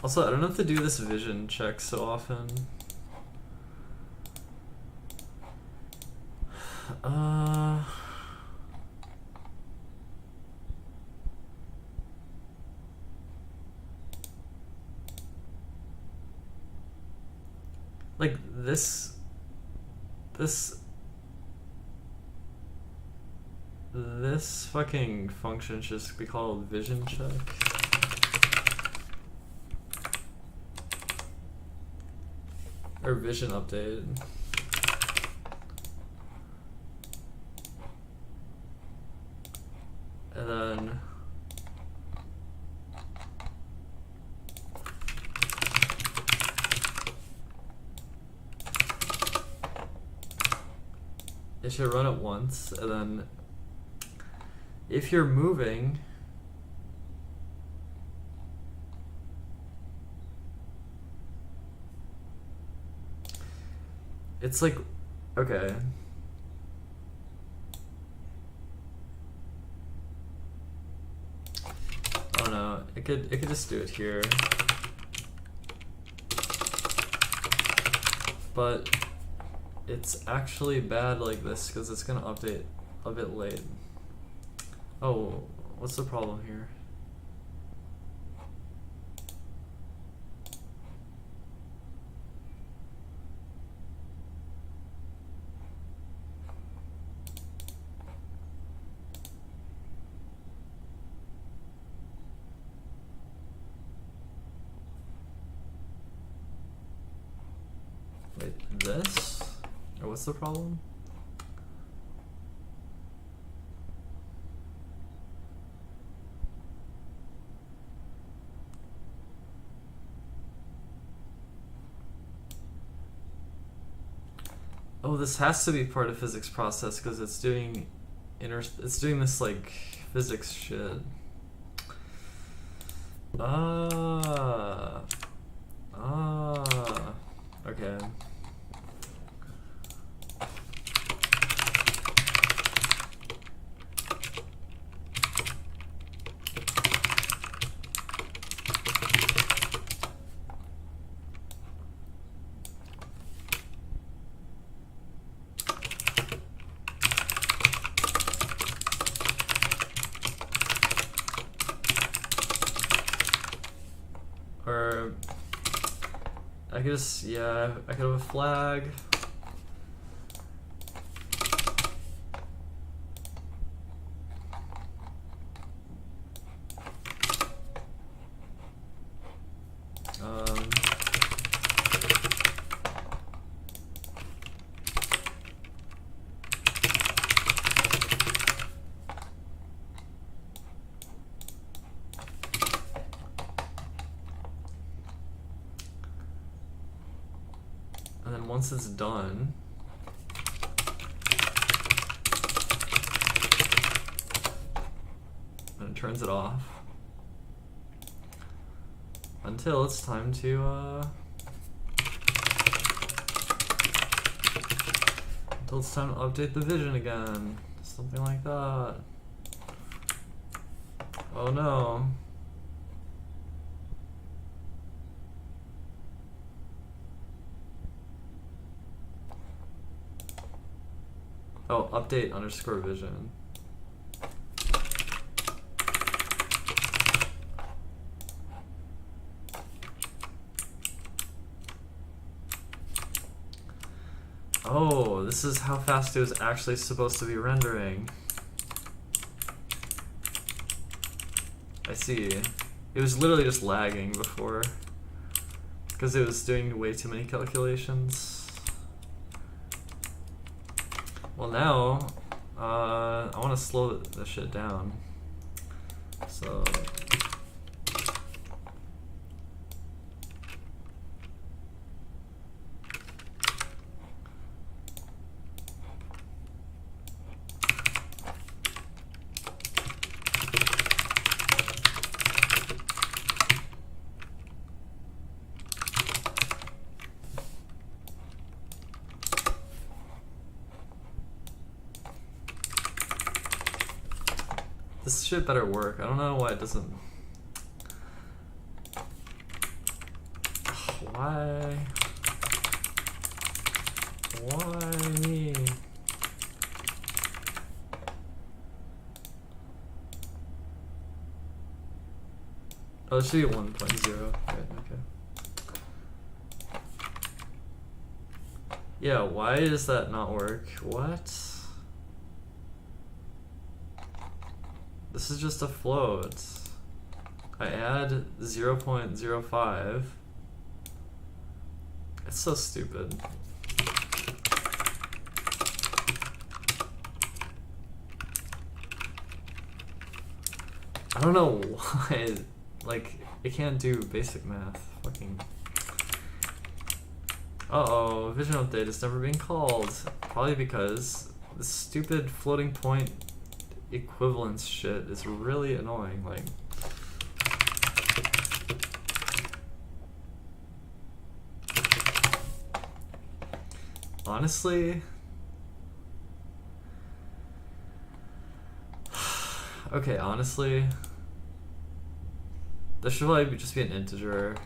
Also, I don't have to do this vision check so often. Like this fucking function should just be called vision check. Or vision update. And then it should run it once, and then if you're moving, it's like, okay. Oh no, it could just do it here. But it's actually bad like this because it's gonna update a bit late. Oh, what's the problem here? Wait, this? Or what's the problem? Oh, this has to be part of physics process because it's doing it's doing this like physics shit. Okay. Or I could just, yeah, I could have a flag. And then once it's done, and turns it off until it's time to update the vision again. Something like that. Oh no. Oh, update underscore vision. Oh, this is how fast it was actually supposed to be rendering. I see. It was literally just lagging before because it was doing way too many calculations. Well, now I want to slow the shit down. So this shit better work. I don't know why it doesn't. Why? Why me? Oh, it should be 1.0. Okay, okay. Yeah, why does that not work? What? This is just a float. I add 0.05. It's so stupid. I don't know why, like, it can't do basic math. Fucking. Uh-oh, vision update is never being called. Probably because this stupid floating point equivalence shit is really annoying. Like, honestly, okay, honestly, this should probably just be an integer.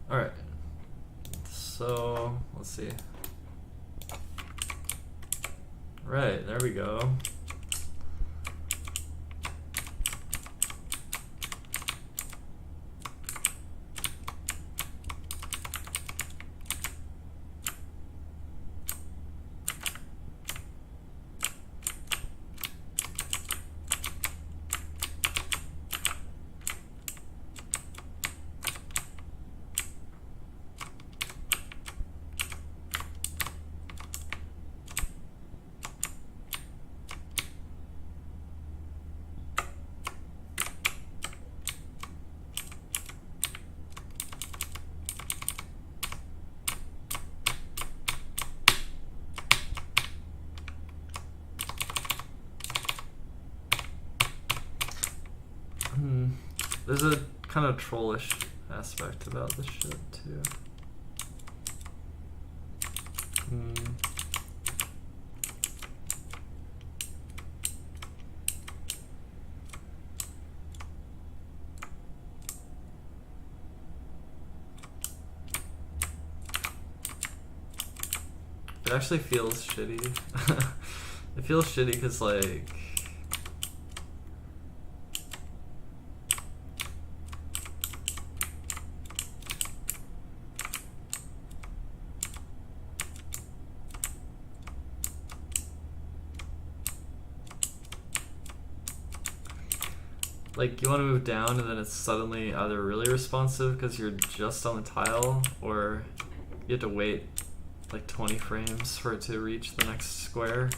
Alright, so let's see. Right, there we go. There's a kind of trollish aspect about this shit too. It actually feels shitty. It feels shitty because, like, you want to move down and then it's suddenly either really responsive because you're just on the tile, or you have to wait like 20 frames for it to reach the next square.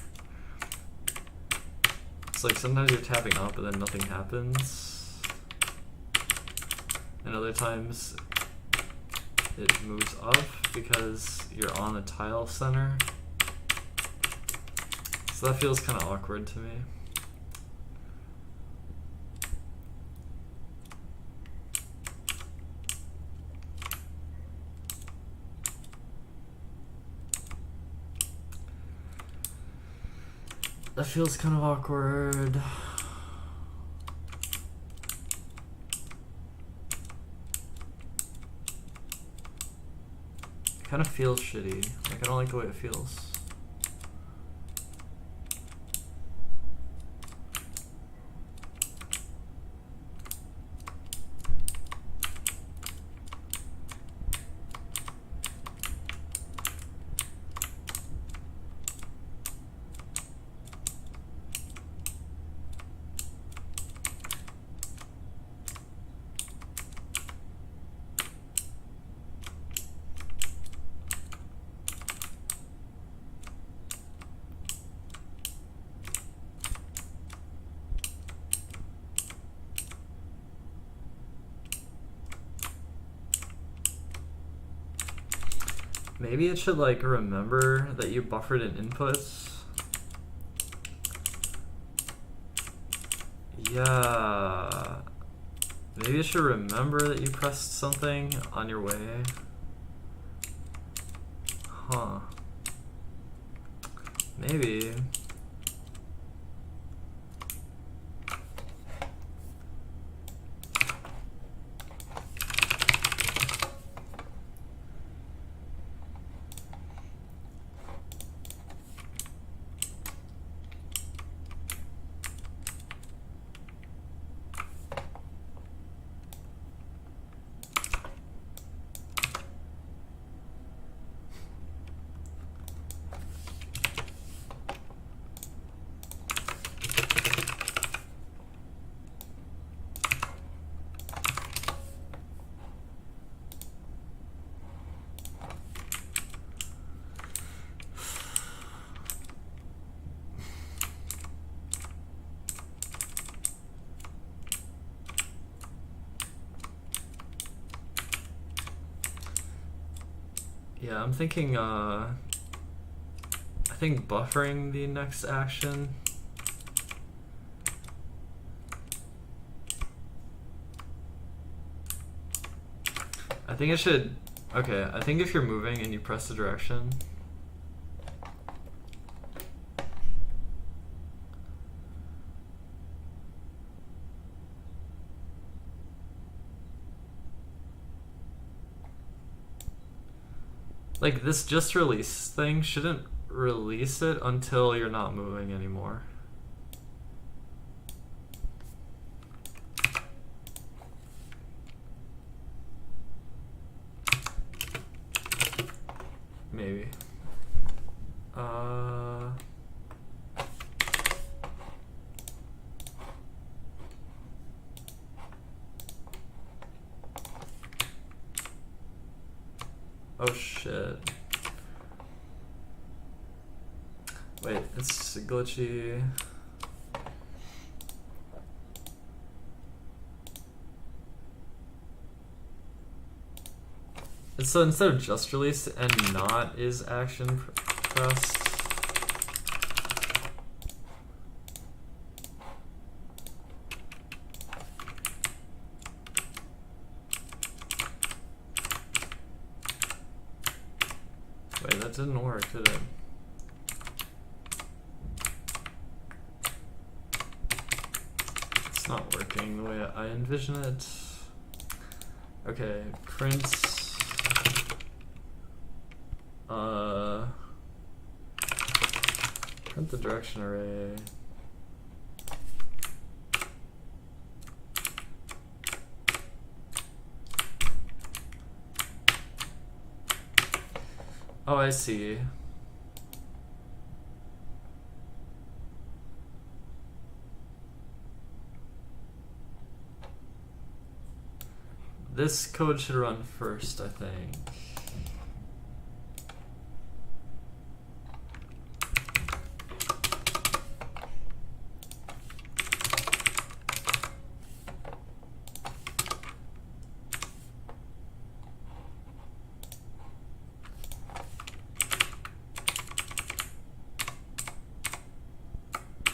It's like sometimes you're tapping up and then nothing happens, and other times it moves up because you're on the tile center. So that feels kind of awkward to me. That feels kind of awkward. It kind of feels shitty. Like, I don't like the way it feels. Maybe it should, like, remember that you buffered in inputs. Yeah. Maybe it should remember that you pressed something on your way. Huh. Maybe. Yeah, I'm thinking, I think buffering the next action. I think it should, okay, I think if you're moving and you press the direction, like, this just release thing shouldn't release it until you're not moving anymore. Maybe. Oh shit. Wait, it's glitchy. So instead of just release and not is action pressed. didn't work, did it? It's not working the way I envision it. Okay, print print the direction array. Oh, I see. This code should run first, I think.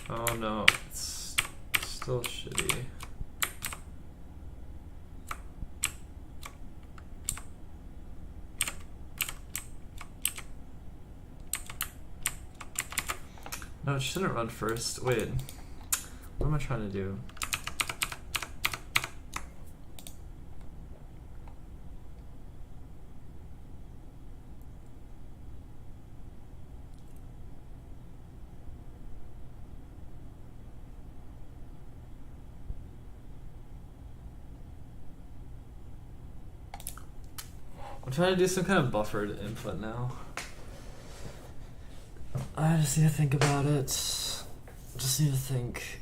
Oh no, it's still shitty. No, it shouldn't run first. Wait, what am I trying to do? I'm trying to do some kind of buffered input now. I just need to think about it. Just need to think.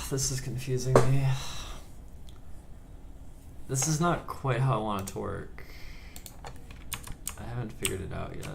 This is confusing me. This is not quite how I want it to work. I haven't figured it out yet.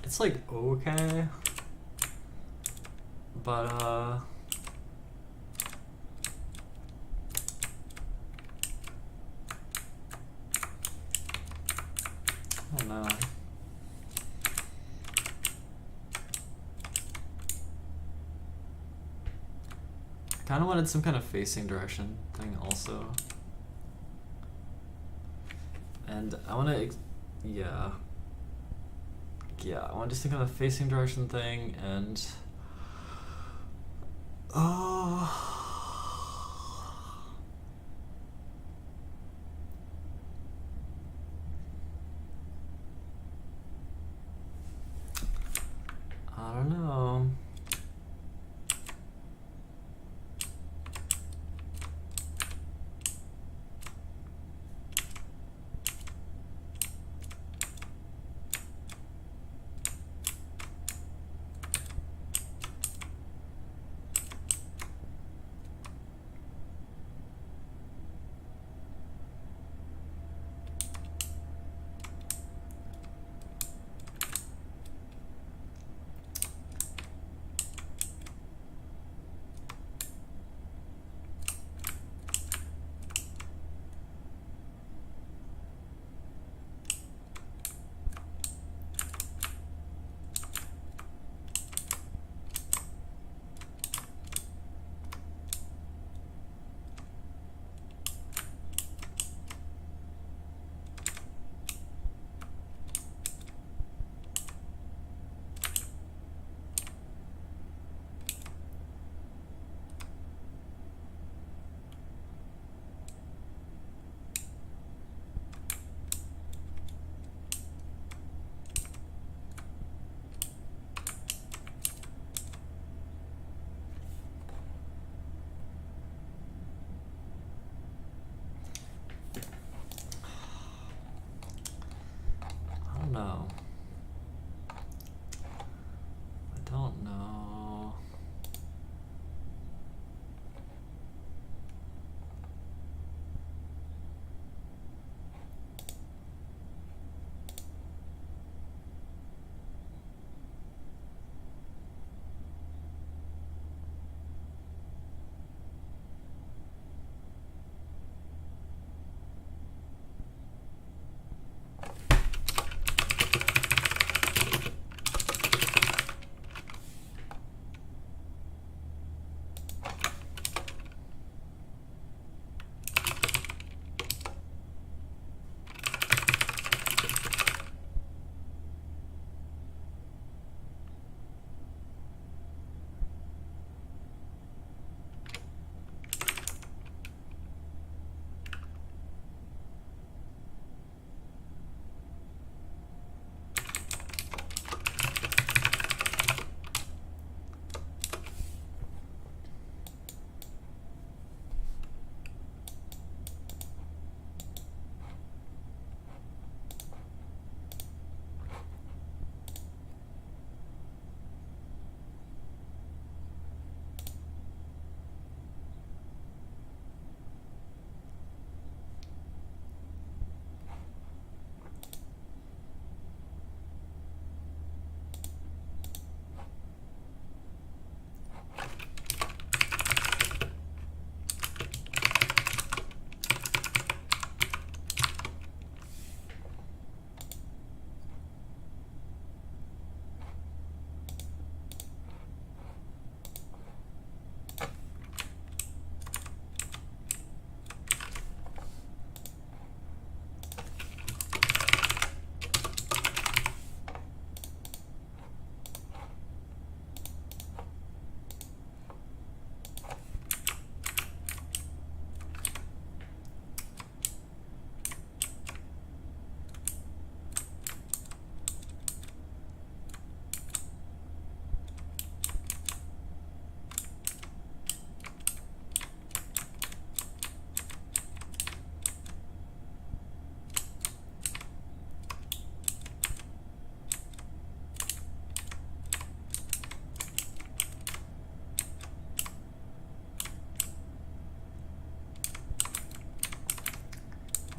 It's like okay, but I don't know. I kind of wanted some kind of facing direction thing also, and I want to, yeah. yeah, I want to just think of a facing direction thing, and oh, I don't know. I don't know. I don't know.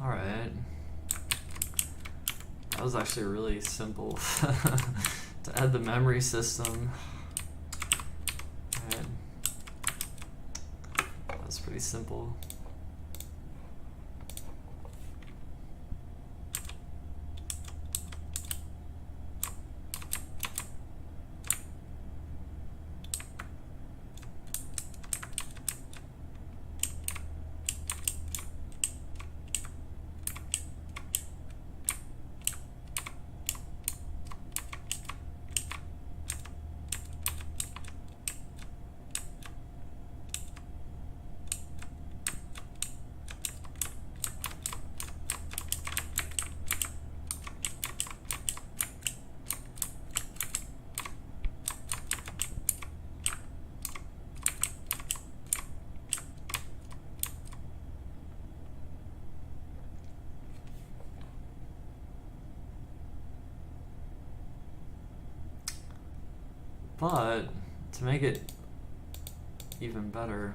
Alright. That was actually really simple to add the memory system. Alright. That was pretty simple. But to make it even better,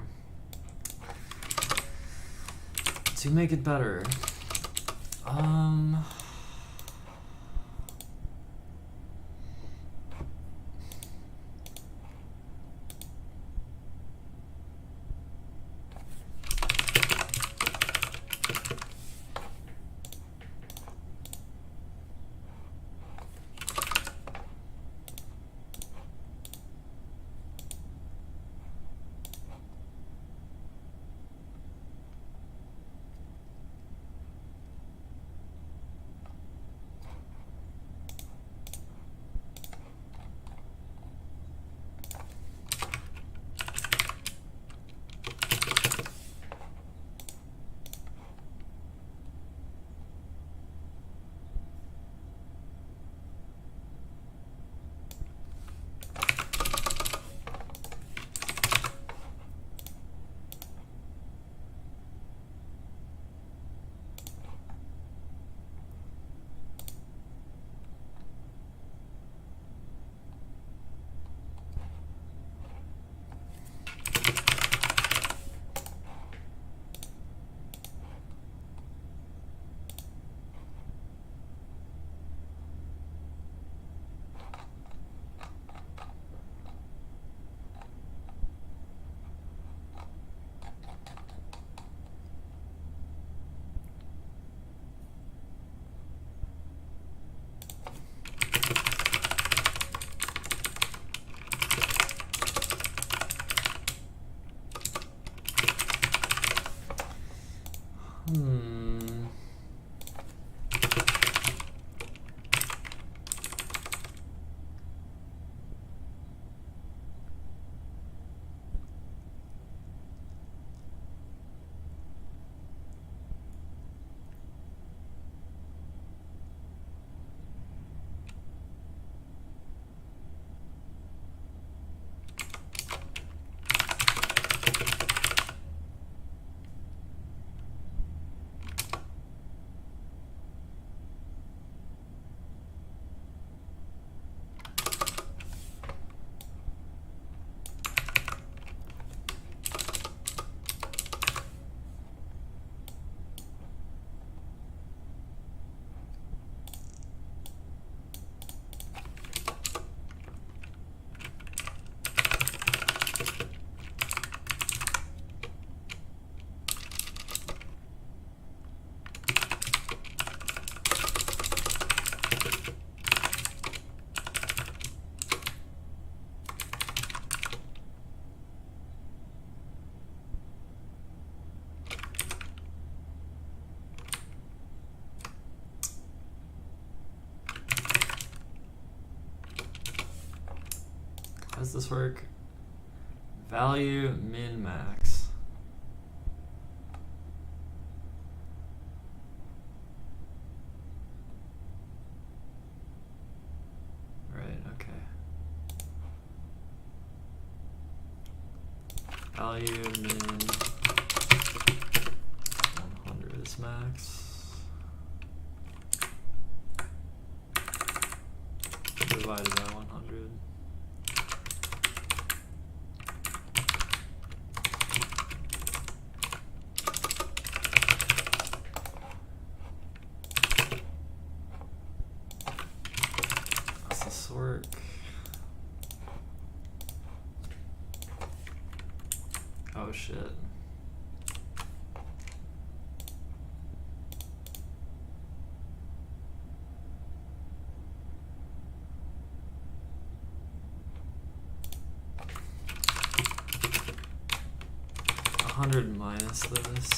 how does this work? Value min max. Right, okay. Value min 100 is max. Divided by 100. Work. Oh shit. A 100 minus this.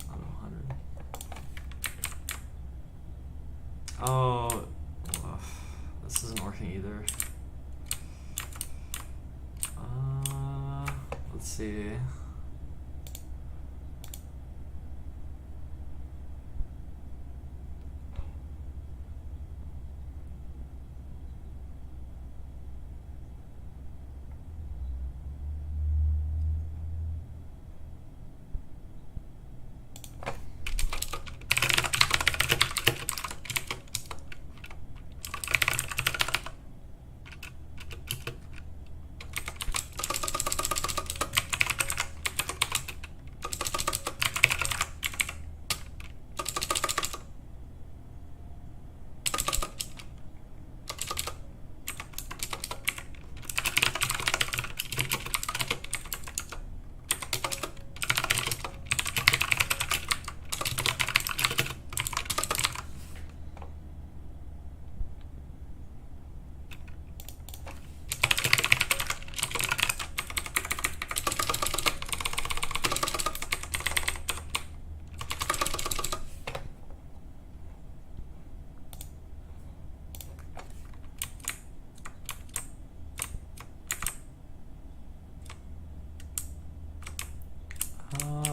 Oh, 100. Oh. This isn't working either. Let's see.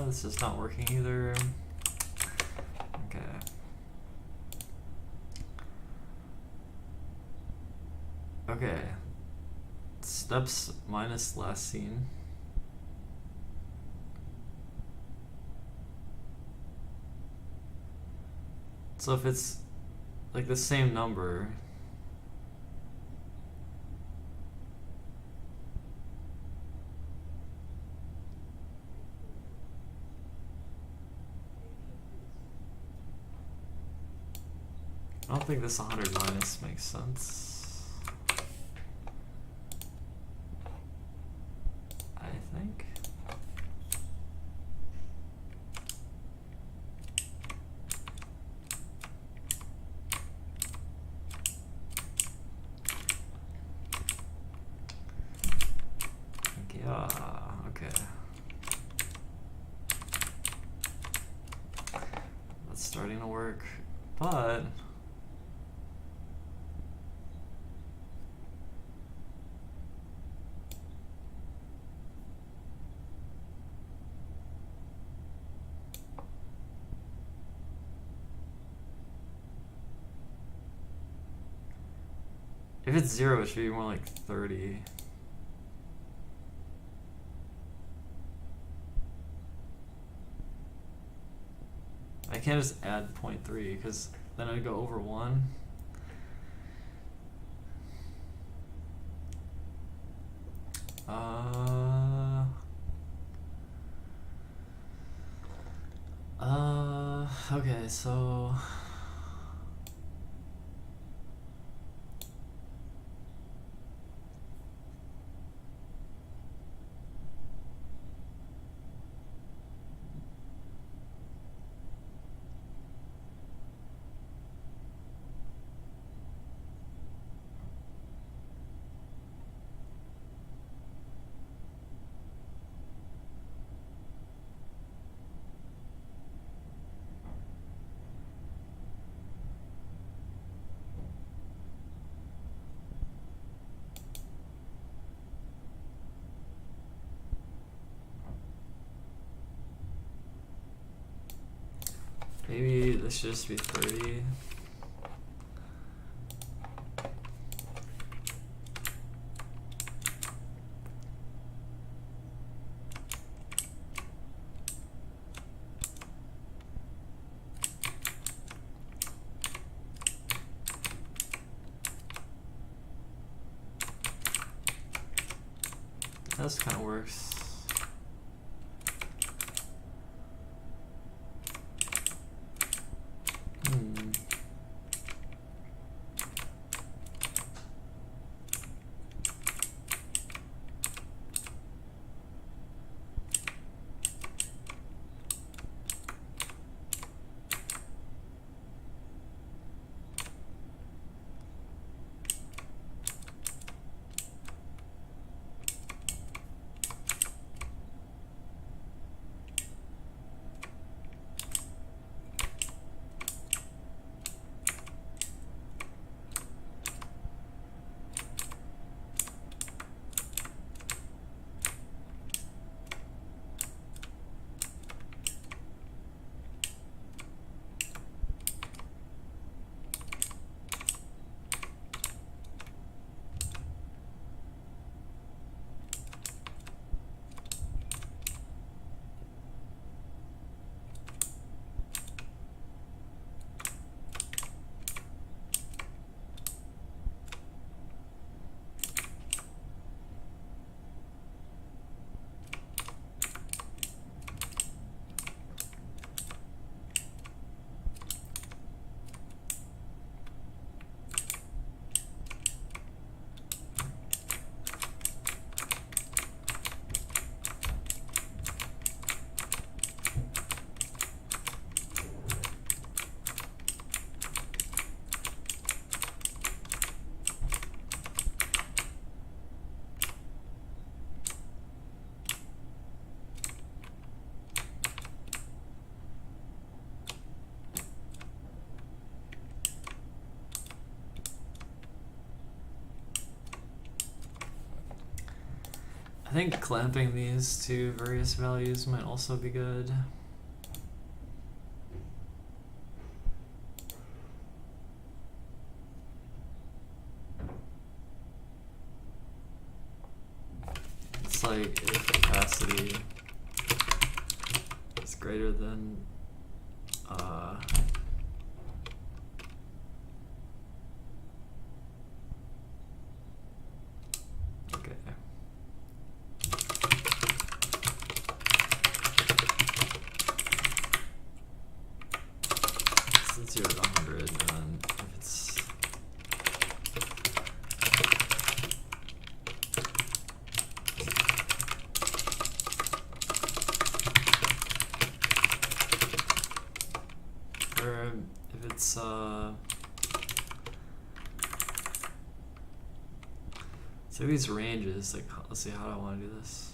This is not working either. Okay. Okay. Steps minus last scene. So if it's like the same number, I don't think this 100 minus makes sense. I think. Yeah, okay. That's starting to work, but if it's 0, it should be more like 30. I can't just add 0.3 because then I'd go over 1. Okay, so maybe this should just be 30. That kind of works. think clamping these to various values might also be good. It's like if capacity is greater than okay. Since 0 to 100, and then if it's or if it's so these ranges, like, let's see, how do I want to do this?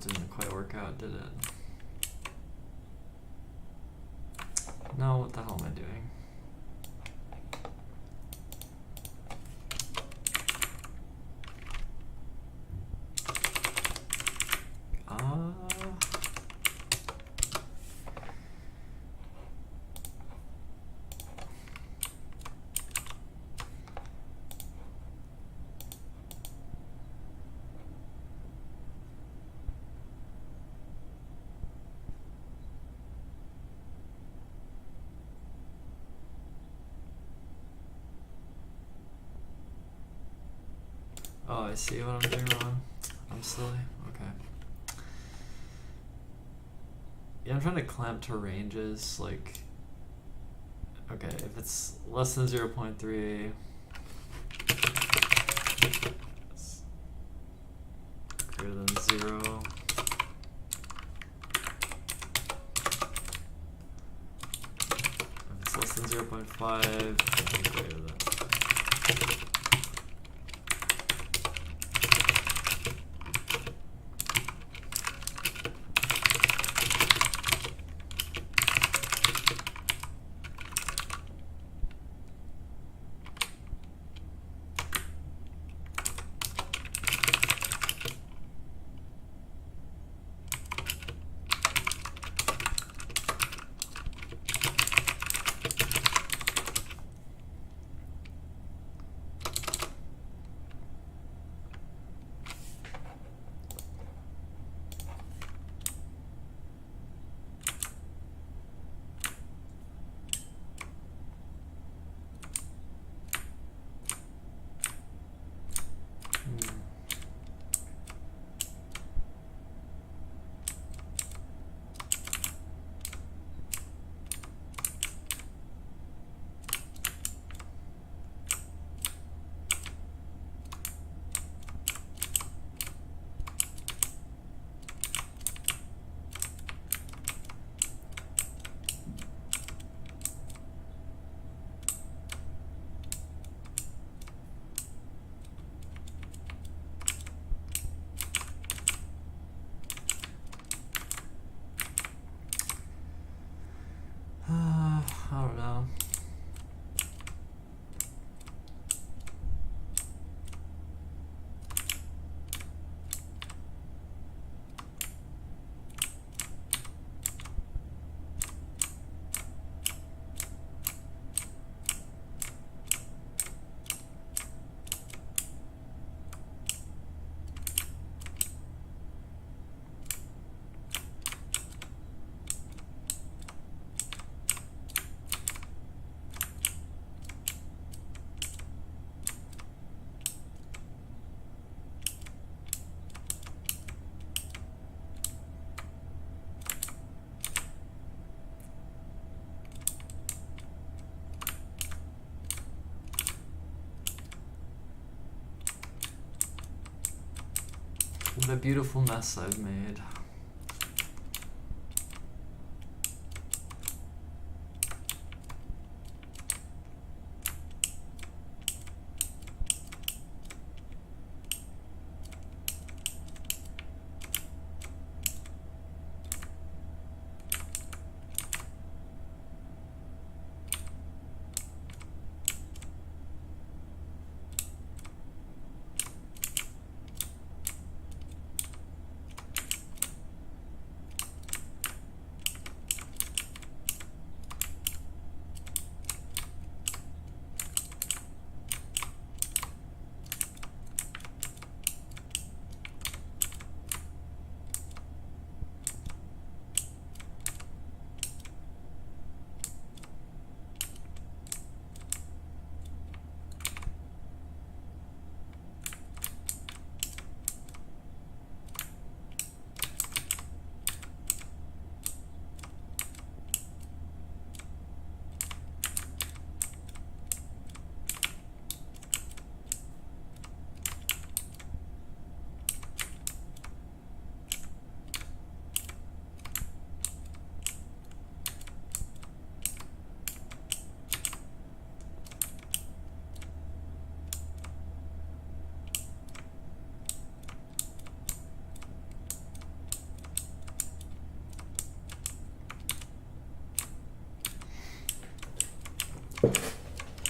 Didn't quite work out, did it? No, what the hell am I doing? Oh, I see what I'm doing wrong. I'm silly. Okay. Yeah, I'm trying to clamp to ranges, like, okay, if it's less than 0.3, greater than 0, if it's less than 0.5, greater than. What a beautiful mess I've made.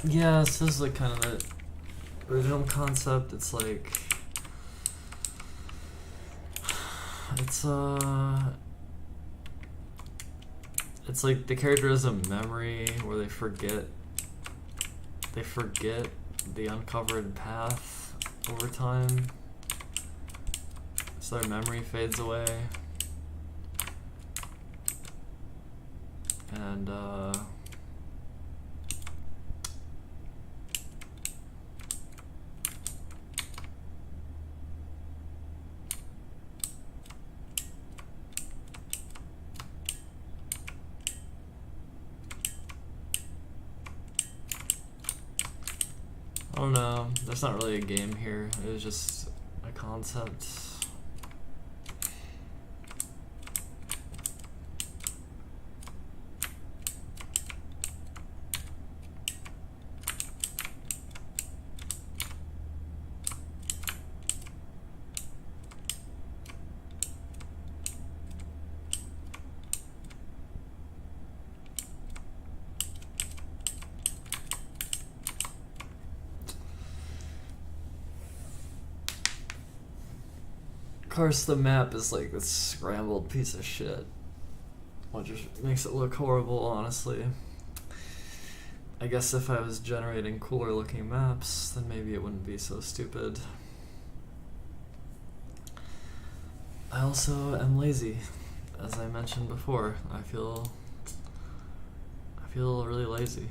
Yeah, this is like kind of the original concept. It's like it's like the character has a memory where they forget the uncovered path over time, so their memory fades away, and I don't know, there's not really a game here, it was just a concept. Of course, the map is like this scrambled piece of shit, which makes it look horrible, honestly. I guess if I was generating cooler looking maps, then maybe it wouldn't be so stupid. I also am lazy, as I mentioned before. I feel really lazy.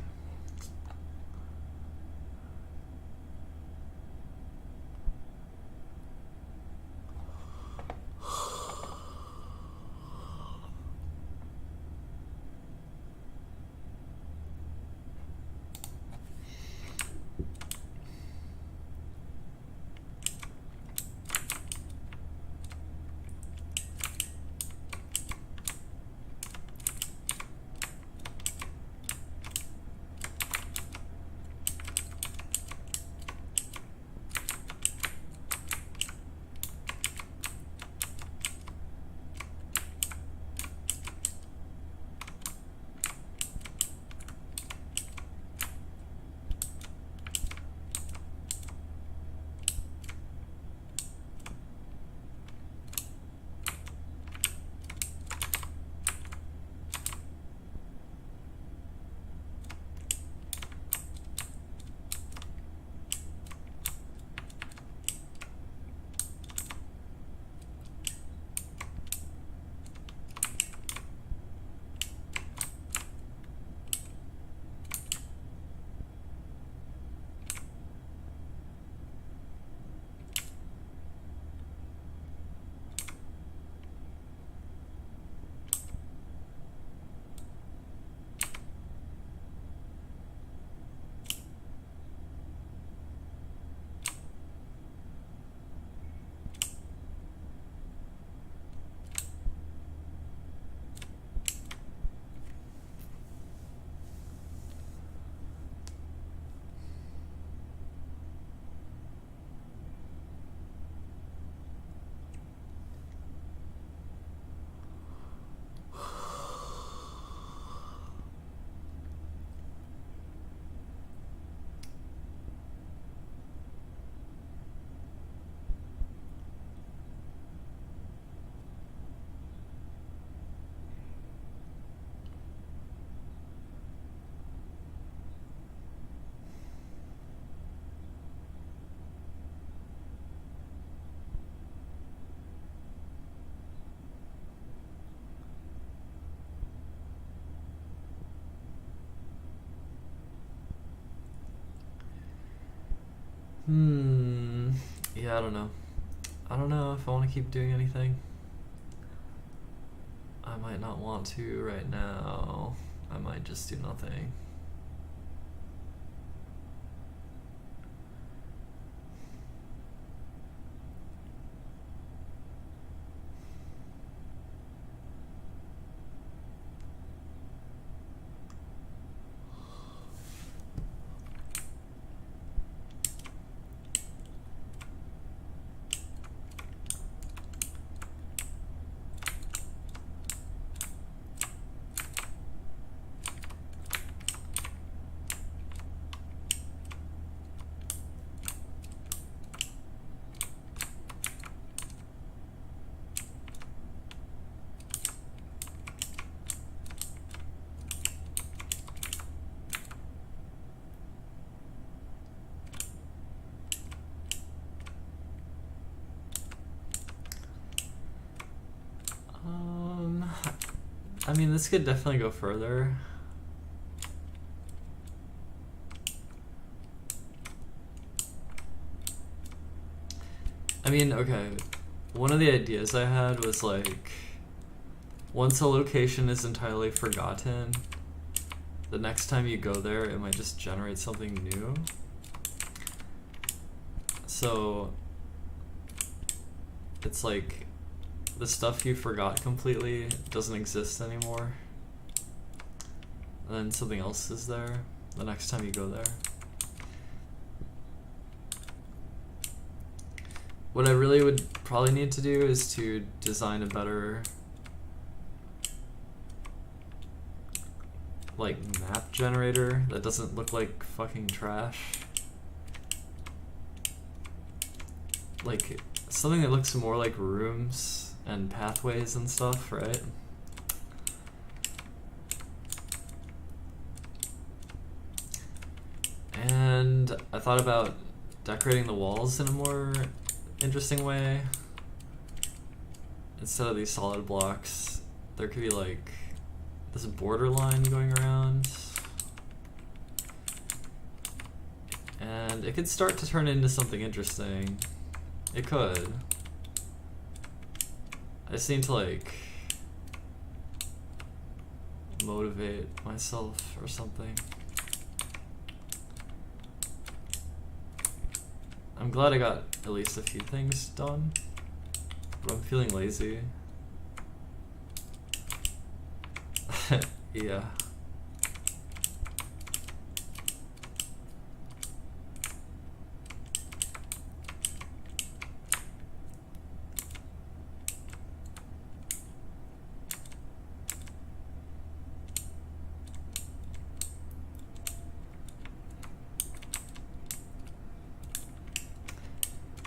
Yeah, I don't know. I don't know if I want to keep doing anything. I might not want to right now. I might just do nothing. I mean, this could definitely go further. I mean, okay, one of the ideas I had was like, once a location is entirely forgotten, the next time you go there, it might just generate something new. So, it's like, the stuff you forgot completely doesn't exist anymore. And then something else is there the next time you go there. What I really would probably need to do is to design a better like map generator that doesn't look like fucking trash. Like something that looks more like rooms and pathways and stuff, right? And I thought about decorating the walls in a more interesting way. Instead of these solid blocks, there could be like this borderline going around. And it could start to turn into something interesting. It could. I just need to like motivate myself or something. I'm glad I got at least a few things done, but I'm feeling lazy. Yeah.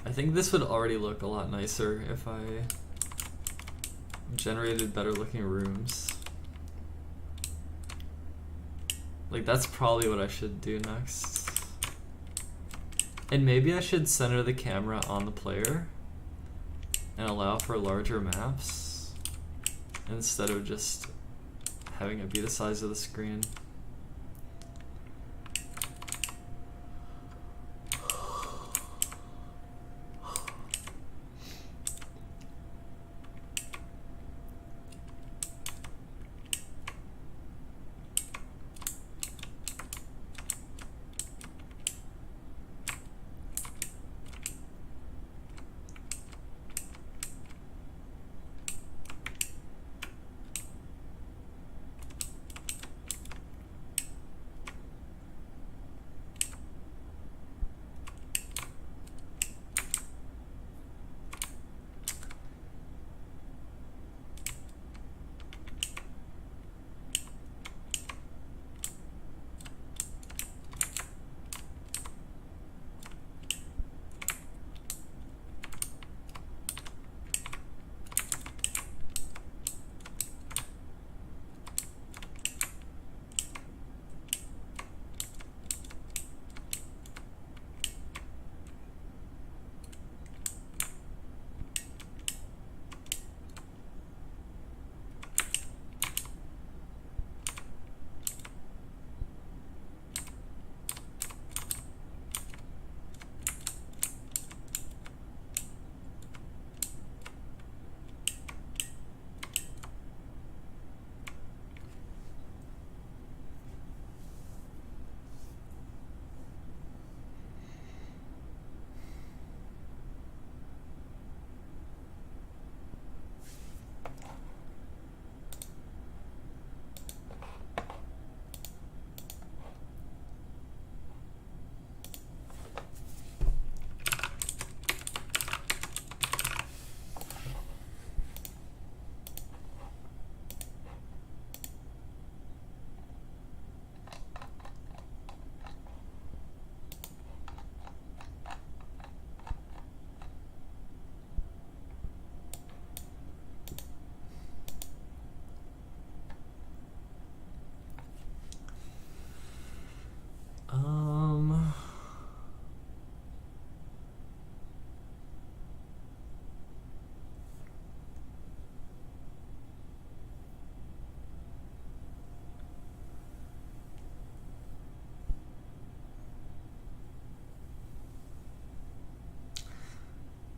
I think this would already look a lot nicer if I generated better looking rooms. Like that's probably what I should do next. And maybe I should center the camera on the player and allow for larger maps instead of just having it be the size of the screen.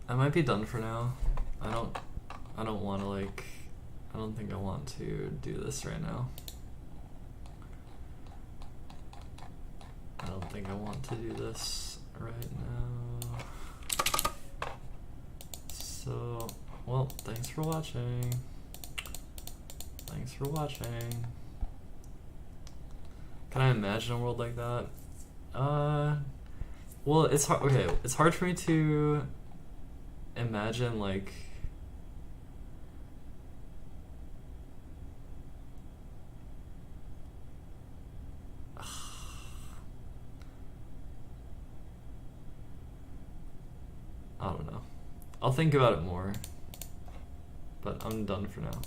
I might be done for now. I don't want to like, I don't think I want to do this right now. I don't think I want to do this right now. So, well, thanks for watching. Thanks for watching. Can I imagine a world like that? Well, it's hard. Okay, it's hard for me to imagine like I don't know. I'll think about it more, but I'm done for now.